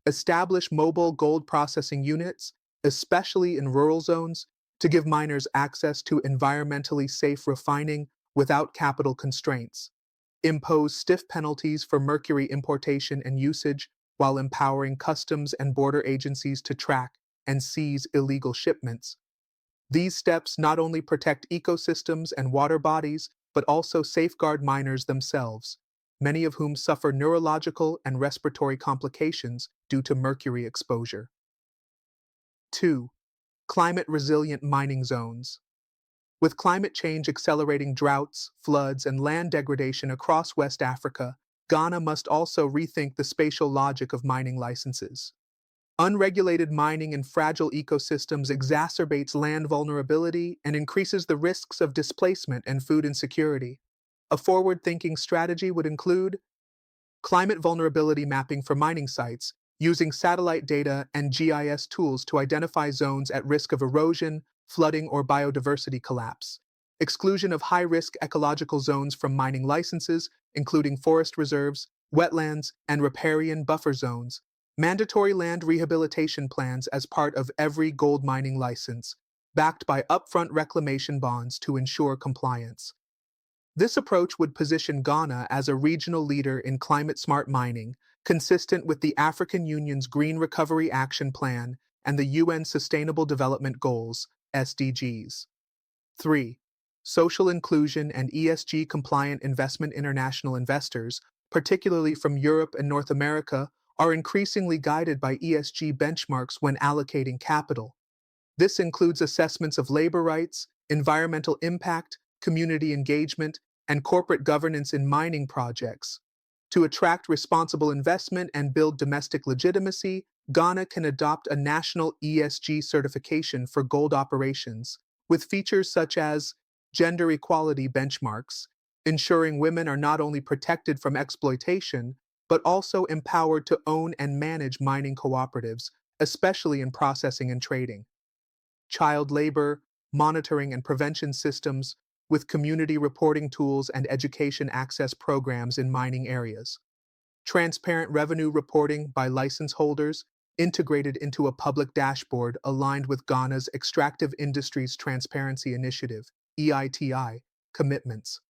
Establish mobile gold processing units, especially in rural zones, to give miners access to environmentally safe refining without capital constraints. Impose stiff penalties for mercury importation and usage, while empowering customs and border agencies to track and seize illegal shipments. These steps not only protect ecosystems and water bodies, but also safeguard miners themselves, many of whom suffer neurological and respiratory complications due to mercury exposure. 2. Climate-resilient mining zones. With climate change accelerating droughts, floods, and land degradation across West Africa, Ghana must also rethink the spatial logic of mining licenses. Unregulated mining in fragile ecosystems exacerbates land vulnerability and increases the risks of displacement and food insecurity. A forward-thinking strategy would include climate vulnerability mapping for mining sites, using satellite data and GIS tools to identify zones at risk of erosion, flooding, or biodiversity collapse. Exclusion of high-risk ecological zones from mining licenses, including forest reserves, wetlands, and riparian buffer zones. Mandatory land rehabilitation plans as part of every gold mining license, backed by upfront reclamation bonds to ensure compliance. This approach would position Ghana as a regional leader in climate-smart mining, consistent with the African Union's Green Recovery Action Plan and the UN Sustainable Development Goals, SDGs. 3. Social inclusion and ESG-compliant investment. International investors, particularly from Europe and North America, are increasingly guided by ESG benchmarks when allocating capital. This includes assessments of labor rights, environmental impact, community engagement, and corporate governance in mining projects. To attract responsible investment and build domestic legitimacy, Ghana can adopt a national ESG certification for gold operations, with features such as gender equality benchmarks, ensuring women are not only protected from exploitation, but also empowered to own and manage mining cooperatives, especially in processing and trading. Child labor, monitoring and prevention systems, with community reporting tools and education access programs in mining areas. Transparent revenue reporting by license holders, integrated into a public dashboard aligned with Ghana's Extractive Industries Transparency Initiative, EITI, commitments.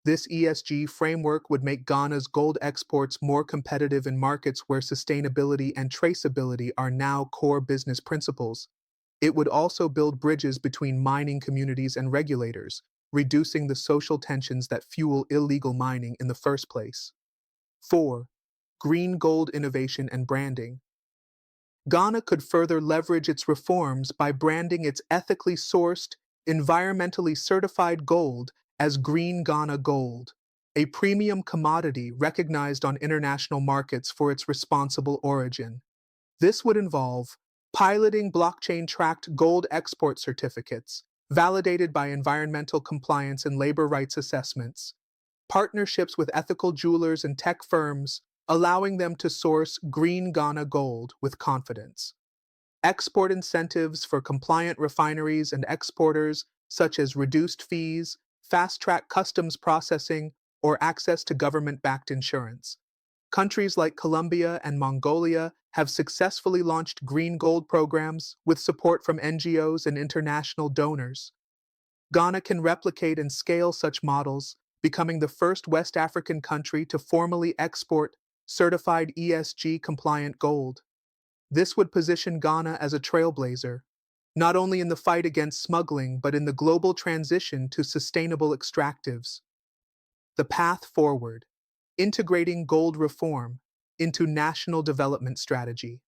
This ESG framework would make Ghana's gold exports more competitive in markets where sustainability and traceability are now core business principles. It would also build bridges between mining communities and regulators, reducing the social tensions that fuel illegal mining in the first place. 4. Green gold innovation and branding. Ghana could further leverage its reforms by branding its ethically sourced, environmentally certified gold as Green Ghana Gold, a premium commodity recognized on international markets for its responsible origin. This would involve piloting blockchain-tracked gold export certificates, validated by environmental compliance and labor rights assessments, partnerships with ethical jewelers and tech firms, allowing them to source Green Ghana Gold with confidence. Export incentives for compliant refineries and exporters, such as reduced fees, fast-track customs processing, or access to government-backed insurance. Countries like Colombia and Mongolia have successfully launched green gold programs with support from NGOs and international donors. Ghana can replicate and scale such models, becoming the first West African country to formally export certified ESG-compliant gold. This would position Ghana as a trailblazer, not only in the fight against smuggling, but in the global transition to sustainable extractives. The path forward: integrating gold reform into national development strategy.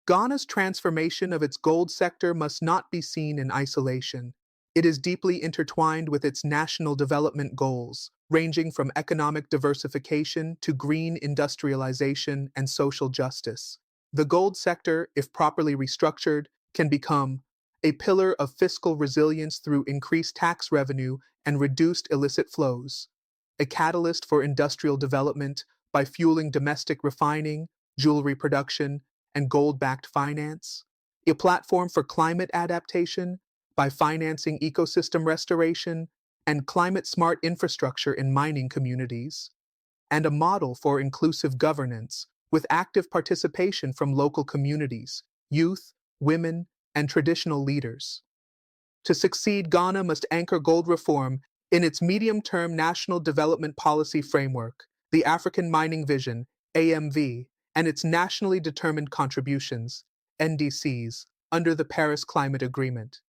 Ghana's transformation of its gold sector must not be seen in isolation. It is deeply intertwined with its national development goals, ranging from economic diversification to green industrialization and social justice. The gold sector, if properly restructured, can become a pillar of fiscal resilience through increased tax revenue and reduced illicit flows, a catalyst for industrial development by fueling domestic refining, jewelry production, and gold-backed finance, a platform for climate adaptation by financing ecosystem restoration and climate-smart infrastructure in mining communities, and a model for inclusive governance with active participation from local communities, youth, women, and traditional leaders. To succeed, Ghana must anchor gold reform in its medium-term National Development Policy Framework, the African Mining Vision, AMV, and its nationally determined contributions, NDCs, under the Paris Climate Agreement.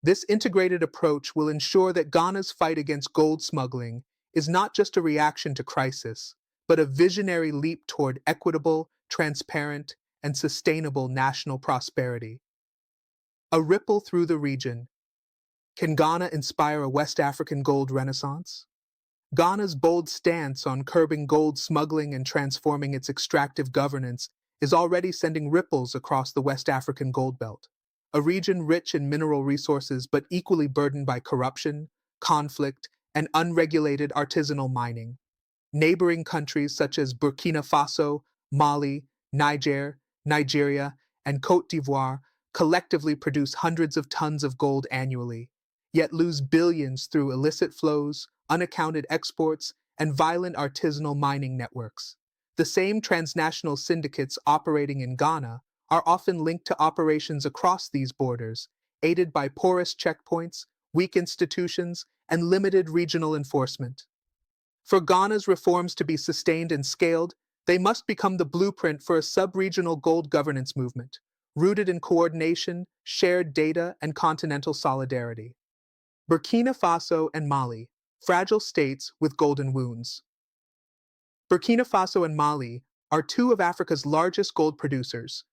This integrated approach will ensure that Ghana's fight against gold smuggling is not just a reaction to crisis, but a visionary leap toward equitable, transparent, and sustainable national prosperity. A ripple through the region. Can Ghana inspire a West African gold renaissance? Ghana's bold stance on curbing gold smuggling and transforming its extractive governance is already sending ripples across the West African gold belt, a region rich in mineral resources but equally burdened by corruption, conflict, and unregulated artisanal mining. Neighboring countries such as Burkina Faso, Mali, Nigeria, and Cote d'Ivoire collectively produce hundreds of tons of gold annually, yet lose billions through illicit flows, unaccounted exports, and violent artisanal mining networks. The same transnational syndicates operating in Ghana are often linked to operations across these borders, aided by porous checkpoints, weak institutions, and limited regional enforcement. For Ghana's reforms to be sustained and scaled, they must become the blueprint for a sub-regional gold governance movement, rooted in coordination, shared data, and continental solidarity. Burkina Faso and Mali, fragile states with golden wounds. Burkina Faso and Mali are two of Africa's largest gold producers,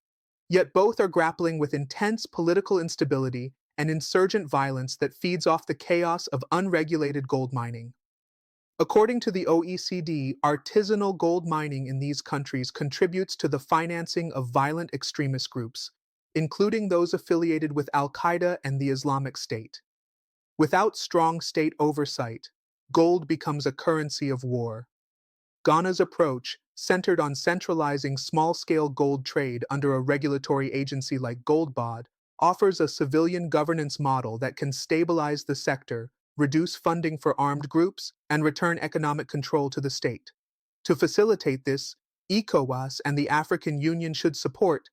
yet both are grappling with intense political instability and insurgent violence that feeds off the chaos of unregulated gold mining. According to the OECD, artisanal gold mining in these countries contributes to the financing of violent extremist groups, including those affiliated with Al-Qaeda and the Islamic State. Without strong state oversight, gold becomes a currency of war. Ghana's approach, centered on centralizing small-scale gold trade under a regulatory agency like GoldBod, offers a civilian governance model that can stabilize the sector, reduce funding for armed groups, and return economic control to the state. To facilitate this, ECOWAS and the African Union should support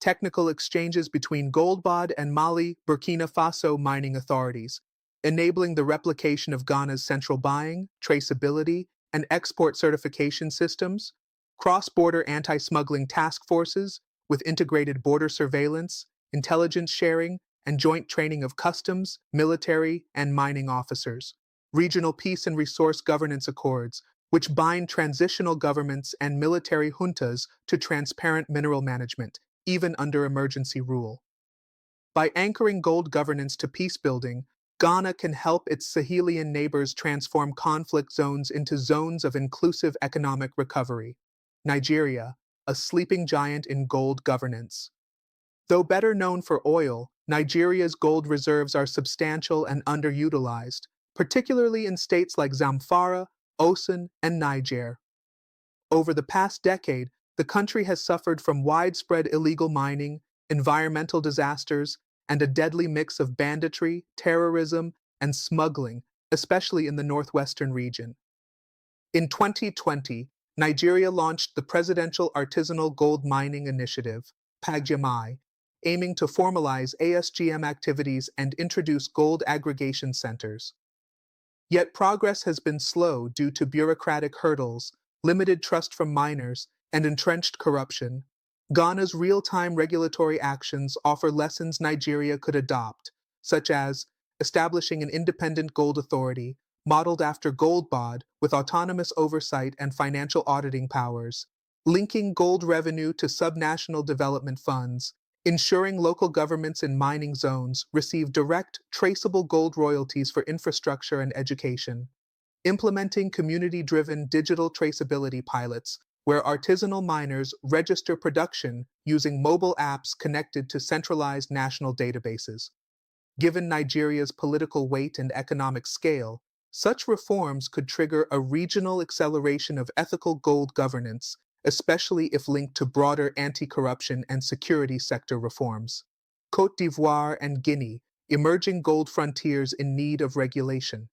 technical exchanges between GoldBod and Mali, Burkina Faso mining authorities, enabling the replication of Ghana's central buying, traceability, and export certification systems, cross-border anti-smuggling task forces with integrated border surveillance, intelligence sharing, and joint training of customs, military, and mining officers, regional peace and resource governance accords, which bind transitional governments and military juntas to transparent mineral management, even under emergency rule. By anchoring gold governance to peace building, Ghana can help its Sahelian neighbors transform conflict zones into zones of inclusive economic recovery. Nigeria, a sleeping giant in gold governance. Though better known for oil, Nigeria's gold reserves are substantial and underutilized, particularly in states like Zamfara, Osun, and Niger. Over the past decade, the country has suffered from widespread illegal mining, environmental disasters, and a deadly mix of banditry, terrorism, and smuggling, especially in the northwestern region. In 2020, Nigeria launched the Presidential Artisanal Gold Mining Initiative, PAGYAMI, aiming to formalize ASGM activities and introduce gold aggregation centers. Yet progress has been slow due to bureaucratic hurdles, limited trust from miners, and entrenched corruption. Ghana's real-time regulatory actions offer lessons Nigeria could adopt, such as establishing an independent gold authority, modeled after GoldBod with autonomous oversight and financial auditing powers, linking gold revenue to subnational development funds, ensuring local governments in mining zones receive direct, traceable gold royalties for infrastructure and education, implementing community-driven digital traceability pilots where artisanal miners register production using mobile apps connected to centralized national databases. Given Nigeria's political weight and economic scale, such reforms could trigger a regional acceleration of ethical gold governance, especially if linked to broader anti-corruption and security sector reforms. Côte d'Ivoire and Guinea, emerging gold frontiers in need of regulation.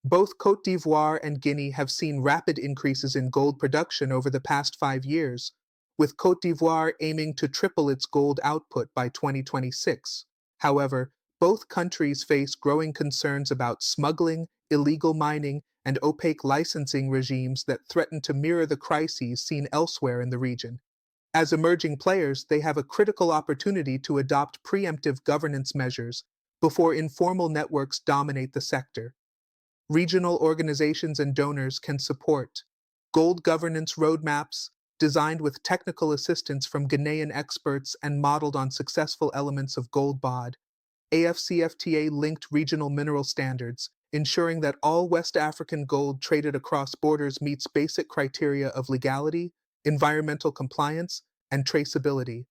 Both Côte d'Ivoire and Guinea have seen rapid increases in gold production over the past 5 years, with Côte d'Ivoire aiming to triple its gold output by 2026. However, both countries face growing concerns about smuggling, illegal mining, and opaque licensing regimes that threaten to mirror the crises seen elsewhere in the region. As emerging players, they have a critical opportunity to adopt preemptive governance measures before informal networks dominate the sector. Regional organizations and donors can support gold governance roadmaps designed with technical assistance from Ghanaian experts and modeled on successful elements of GoldBod, AFCFTA-linked regional mineral standards, ensuring that all West African gold traded across borders meets basic criteria of legality, environmental compliance, and traceability.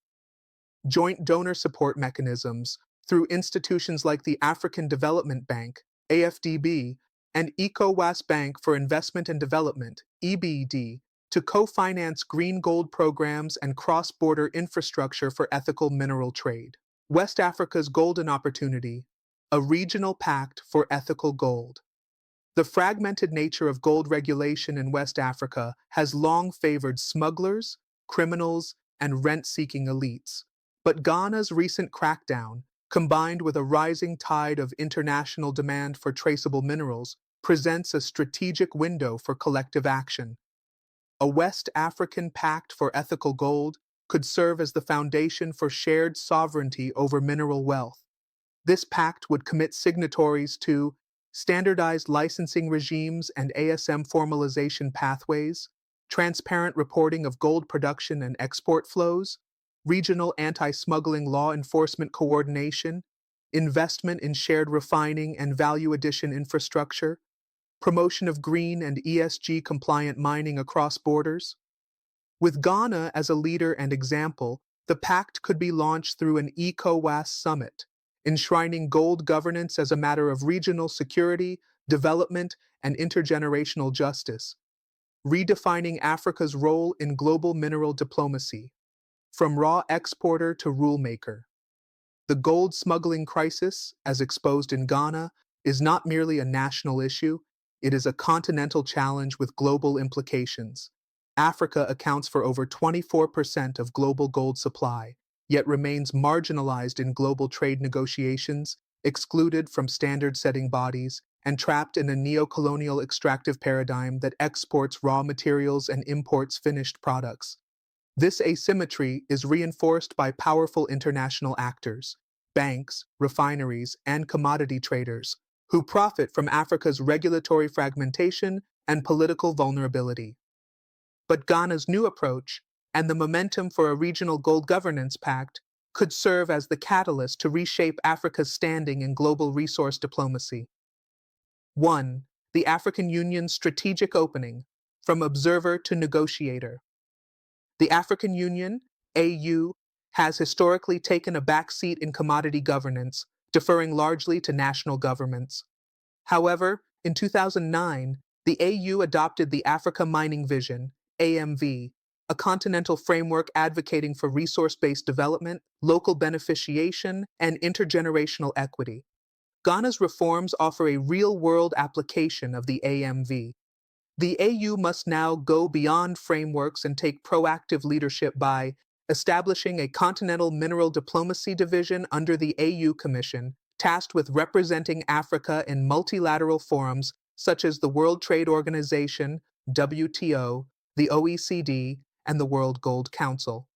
Joint donor support mechanisms through institutions like the African Development Bank, AFDB, and ECOWAS Bank for Investment and Development, EBD, to co-finance green gold programs and cross-border infrastructure for ethical mineral trade. West Africa's Golden Opportunity, a regional pact for ethical gold. The fragmented nature of gold regulation in West Africa has long favored smugglers, criminals, and rent-seeking elites. But Ghana's recent crackdown, combined with a rising tide of international demand for traceable minerals, presents a strategic window for collective action. A West African Pact for Ethical Gold could serve as the foundation for shared sovereignty over mineral wealth. This pact would commit signatories to standardized licensing regimes and ASM formalization pathways, transparent reporting of gold production and export flows, regional anti-smuggling law enforcement coordination, investment in shared refining and value addition infrastructure, promotion of green and ESG-compliant mining across borders. With Ghana as a leader and example, the pact could be launched through an ECOWAS summit, enshrining gold governance as a matter of regional security, development, and intergenerational justice, redefining Africa's role in global mineral diplomacy, from raw exporter to rule maker. The gold smuggling crisis, as exposed in Ghana, is not merely a national issue, it is a continental challenge with global implications. Africa accounts for over 24% of global gold supply, yet remains marginalized in global trade negotiations, excluded from standard-setting bodies, and trapped in a neo-colonial extractive paradigm that exports raw materials and imports finished products. This asymmetry is reinforced by powerful international actors, banks, refineries, and commodity traders, who profit from Africa's regulatory fragmentation and political vulnerability. But Ghana's new approach, and the momentum for a regional gold governance pact, could serve as the catalyst to reshape Africa's standing in global resource diplomacy. 1. The African Union's strategic opening, from observer to negotiator. The African Union, AU, has historically taken a backseat in commodity governance, deferring largely to national governments. However, in 2009, the AU adopted the Africa Mining Vision, AMV, a continental framework advocating for resource-based development, local beneficiation, and intergenerational equity. Ghana's reforms offer a real-world application of the AMV. The AU must now go beyond frameworks and take proactive leadership by establishing a continental mineral diplomacy division under the AU Commission, tasked with representing Africa in multilateral forums such as the World Trade Organization, WTO, the OECD, and the World Gold Council.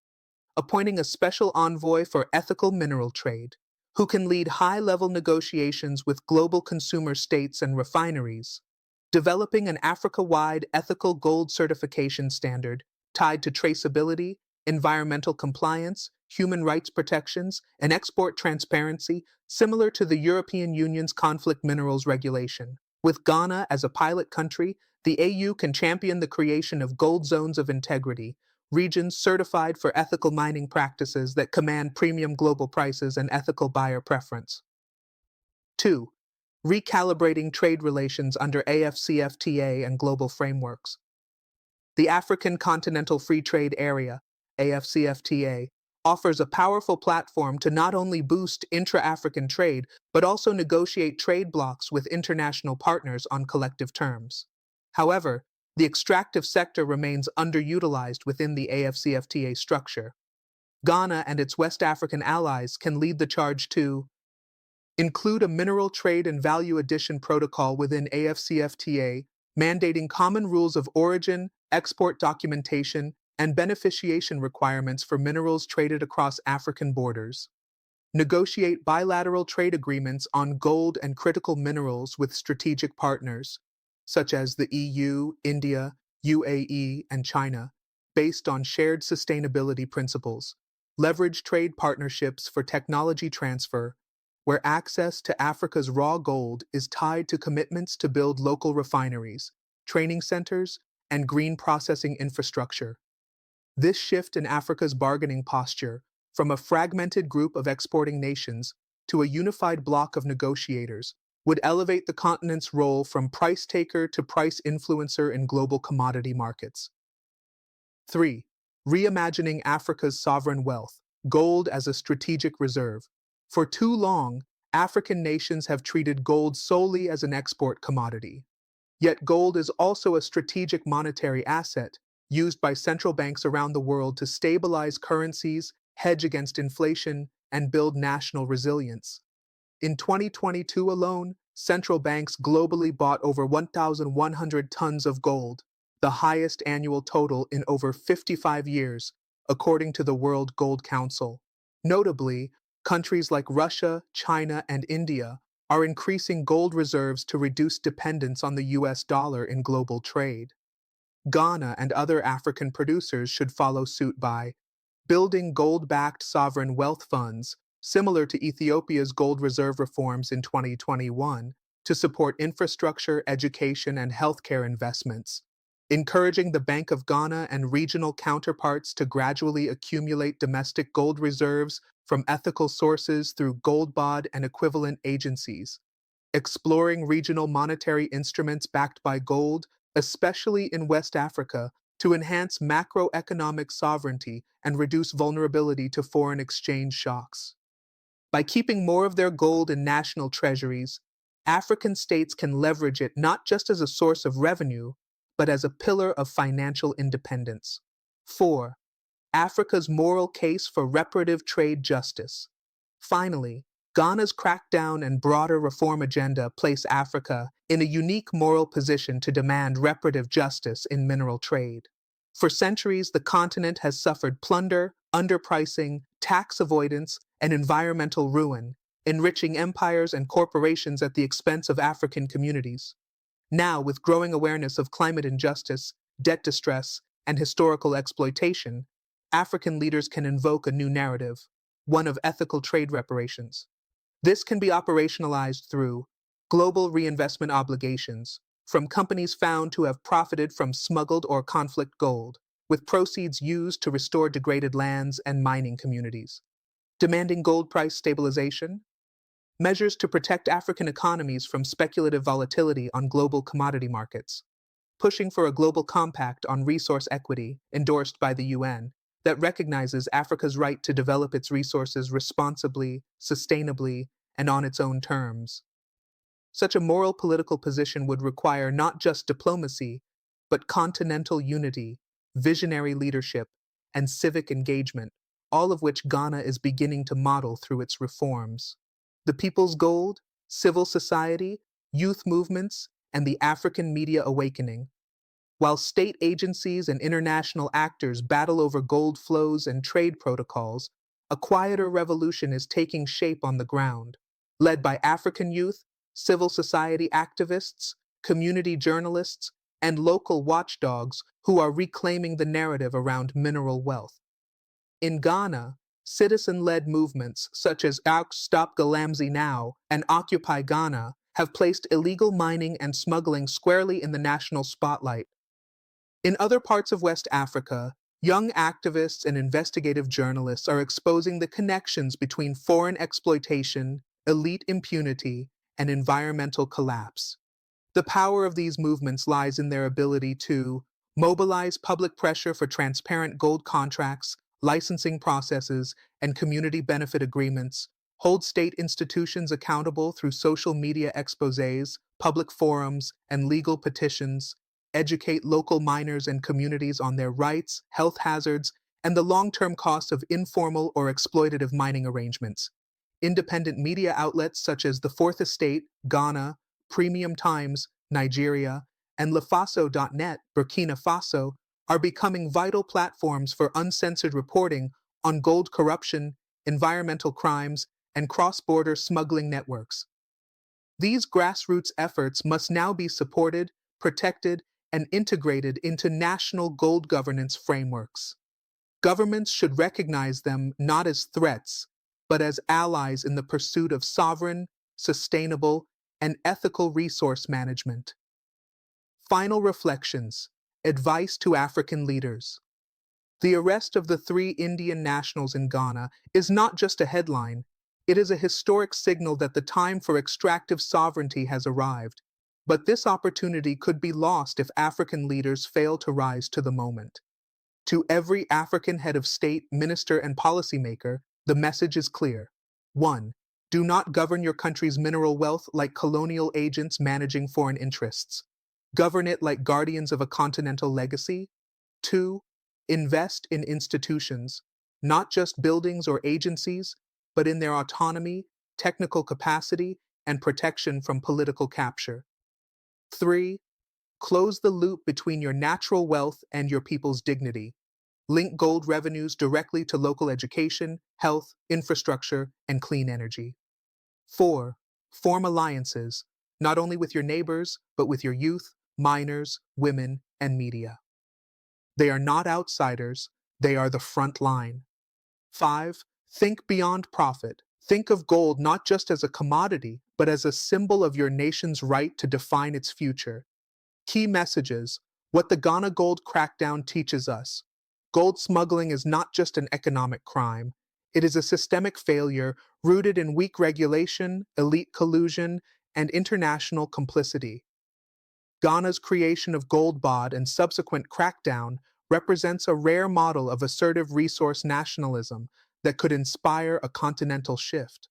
Appointing a special envoy for ethical mineral trade, who can lead high-level negotiations with global consumer states and refineries. Developing an Africa-wide ethical gold certification standard tied to traceability, environmental compliance, human rights protections, and export transparency, similar to the European Union's conflict minerals regulation. With Ghana as a pilot country, the AU can champion the creation of gold zones of integrity, regions certified for ethical mining practices that command premium global prices and ethical buyer preference. 2. Recalibrating trade relations under AFCFTA and global frameworks. The African Continental Free Trade Area, AFCFTA, offers a powerful platform to not only boost intra-African trade, but also negotiate trade blocs with international partners on collective terms. However, the extractive sector remains underutilized within the AFCFTA structure. Ghana and its West African allies can lead the charge to include a mineral trade and value addition protocol within AFCFTA, mandating common rules of origin, export documentation, and beneficiation requirements for minerals traded across African borders. Negotiate bilateral trade agreements on gold and critical minerals with strategic partners, such as the EU, India, UAE, and China, based on shared sustainability principles. Leverage trade partnerships for technology transfer, where access to Africa's raw gold is tied to commitments to build local refineries, training centers, and green processing infrastructure. This shift in Africa's bargaining posture, from a fragmented group of exporting nations to a unified bloc of negotiators, would elevate the continent's role from price taker to price influencer in global commodity markets. 3. Reimagining Africa's sovereign wealth, gold as a strategic reserve. For too long, African nations have treated gold solely as an export commodity. Yet gold is also a strategic monetary asset used by central banks around the world to stabilize currencies, hedge against inflation, and build national resilience. In 2022 alone, central banks globally bought over 1,100 tons of gold, the highest annual total in over 55 years, according to the World Gold Council. Notably, countries like Russia, China, and India are increasing gold reserves to reduce dependence on the US dollar in global trade. Ghana and other African producers should follow suit by building gold-backed sovereign wealth funds, similar to Ethiopia's gold reserve reforms in 2021, to support infrastructure, education, and healthcare investments, encouraging the Bank of Ghana and regional counterparts to gradually accumulate domestic gold reserves from ethical sources through GoldBod and equivalent agencies, exploring regional monetary instruments backed by gold, especially in West Africa, to enhance macroeconomic sovereignty and reduce vulnerability to foreign exchange shocks. By keeping more of their gold in national treasuries, African states can leverage it not just as a source of revenue, but as a pillar of financial independence. 4. Africa's moral case for reparative trade justice. Finally, Ghana's crackdown and broader reform agenda place Africa in a unique moral position to demand reparative justice in mineral trade. For centuries, the continent has suffered plunder, underpricing, tax avoidance, and environmental ruin, enriching empires and corporations at the expense of African communities. Now, with growing awareness of climate injustice, debt distress, and historical exploitation, African leaders can invoke a new narrative, one of ethical trade reparations. This can be operationalized through global reinvestment obligations from companies found to have profited from smuggled or conflict gold, with proceeds used to restore degraded lands and mining communities. Demanding gold price stabilization, measures to protect African economies from speculative volatility on global commodity markets, pushing for a global compact on resource equity endorsed by the UN that recognizes Africa's right to develop its resources responsibly, sustainably, and on its own terms. Such a moral political position would require not just diplomacy, but continental unity, visionary leadership, and civic engagement, all of which Ghana is beginning to model through its reforms. The People's Gold, civil society, youth movements, and the African media awakening. While state agencies and international actors battle over gold flows and trade protocols, a quieter revolution is taking shape on the ground, led by African youth, civil society activists, community journalists, and local watchdogs who are reclaiming the narrative around mineral wealth. In Ghana, citizen-led movements such as Stop Galamsey Now and Occupy Ghana have placed illegal mining and smuggling squarely in the national spotlight. In other parts of West Africa, young activists and investigative journalists are exposing the connections between foreign exploitation, elite impunity, and environmental collapse. The power of these movements lies in their ability to mobilize public pressure for transparent gold contracts, licensing processes, and community benefit agreements, hold state institutions accountable through social media exposés, public forums, and legal petitions, educate local miners and communities on their rights, health hazards, and the long-term costs of informal or exploitative mining arrangements. Independent media outlets such as The Fourth Estate, Ghana, Premium Times, Nigeria, and lefaso.net, Burkina Faso, are becoming vital platforms for uncensored reporting on gold corruption, environmental crimes, and cross-border smuggling networks. These grassroots efforts must now be supported, protected, and integrated into national gold governance frameworks. Governments should recognize them not as threats, but as allies in the pursuit of sovereign, sustainable, and ethical resource management. Final reflections. Advice to African leaders. The arrest of the 3 Indian nationals in Ghana is not just a headline, It is a historic signal that the time for extractive sovereignty has arrived. But this opportunity could be lost if African leaders fail to rise to the moment. To every African head of state, minister, and policymaker, the message is clear. 1. Do not govern your country's mineral wealth like colonial agents managing foreign interests. Govern it like guardians of a continental legacy. 2. Invest in institutions, not just buildings or agencies, but in their autonomy, technical capacity, and protection from political capture. 3. Close the loop between your natural wealth and your people's dignity. Link gold revenues directly to local education, health, infrastructure, and clean energy. 4. Form alliances, not only with your neighbors, but with your youth, minors, women, and media. They are not outsiders, they are the front line. 5. Think beyond profit. Think of gold not just as a commodity, but as a symbol of your nation's right to define its future. Key messages: what the Ghana gold crackdown teaches us. Gold smuggling is not just an economic crime. It is a systemic failure rooted in weak regulation, elite collusion, and international complicity. Ghana's creation of GoldBod and subsequent crackdown represents a rare model of assertive resource nationalism that could inspire a continental shift.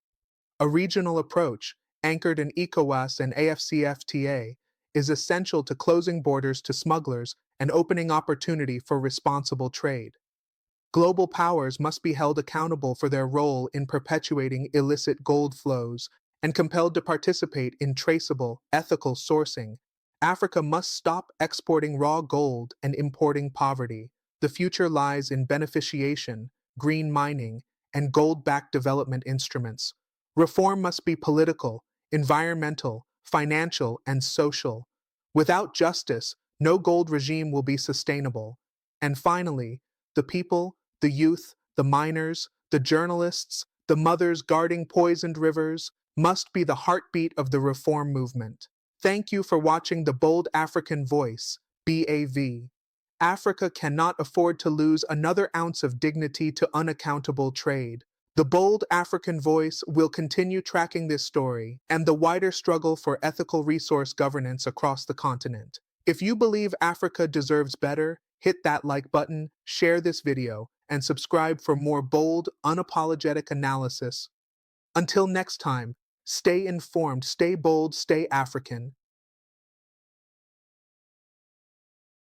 A regional approach, anchored in ECOWAS and AFCFTA, is essential to closing borders to smugglers and opening opportunity for responsible trade. Global powers must be held accountable for their role in perpetuating illicit gold flows and compelled to participate in traceable, ethical sourcing. Africa must stop exporting raw gold and importing poverty. The future lies in beneficiation, green mining, and gold-backed development instruments. Reform must be political, environmental, financial, and social. Without justice, no gold regime will be sustainable. And finally, the people, the youth, the miners, the journalists, the mothers guarding poisoned rivers, must be the heartbeat of the reform movement. Thank you for watching The Bold African Voice, BAV. Africa cannot afford to lose another ounce of dignity to unaccountable trade. The Bold African Voice will continue tracking this story and the wider struggle for ethical resource governance across the continent. If you believe Africa deserves better, hit that like button, share this video, and subscribe for more bold, unapologetic analysis. Until next time, stay informed, stay bold, stay African.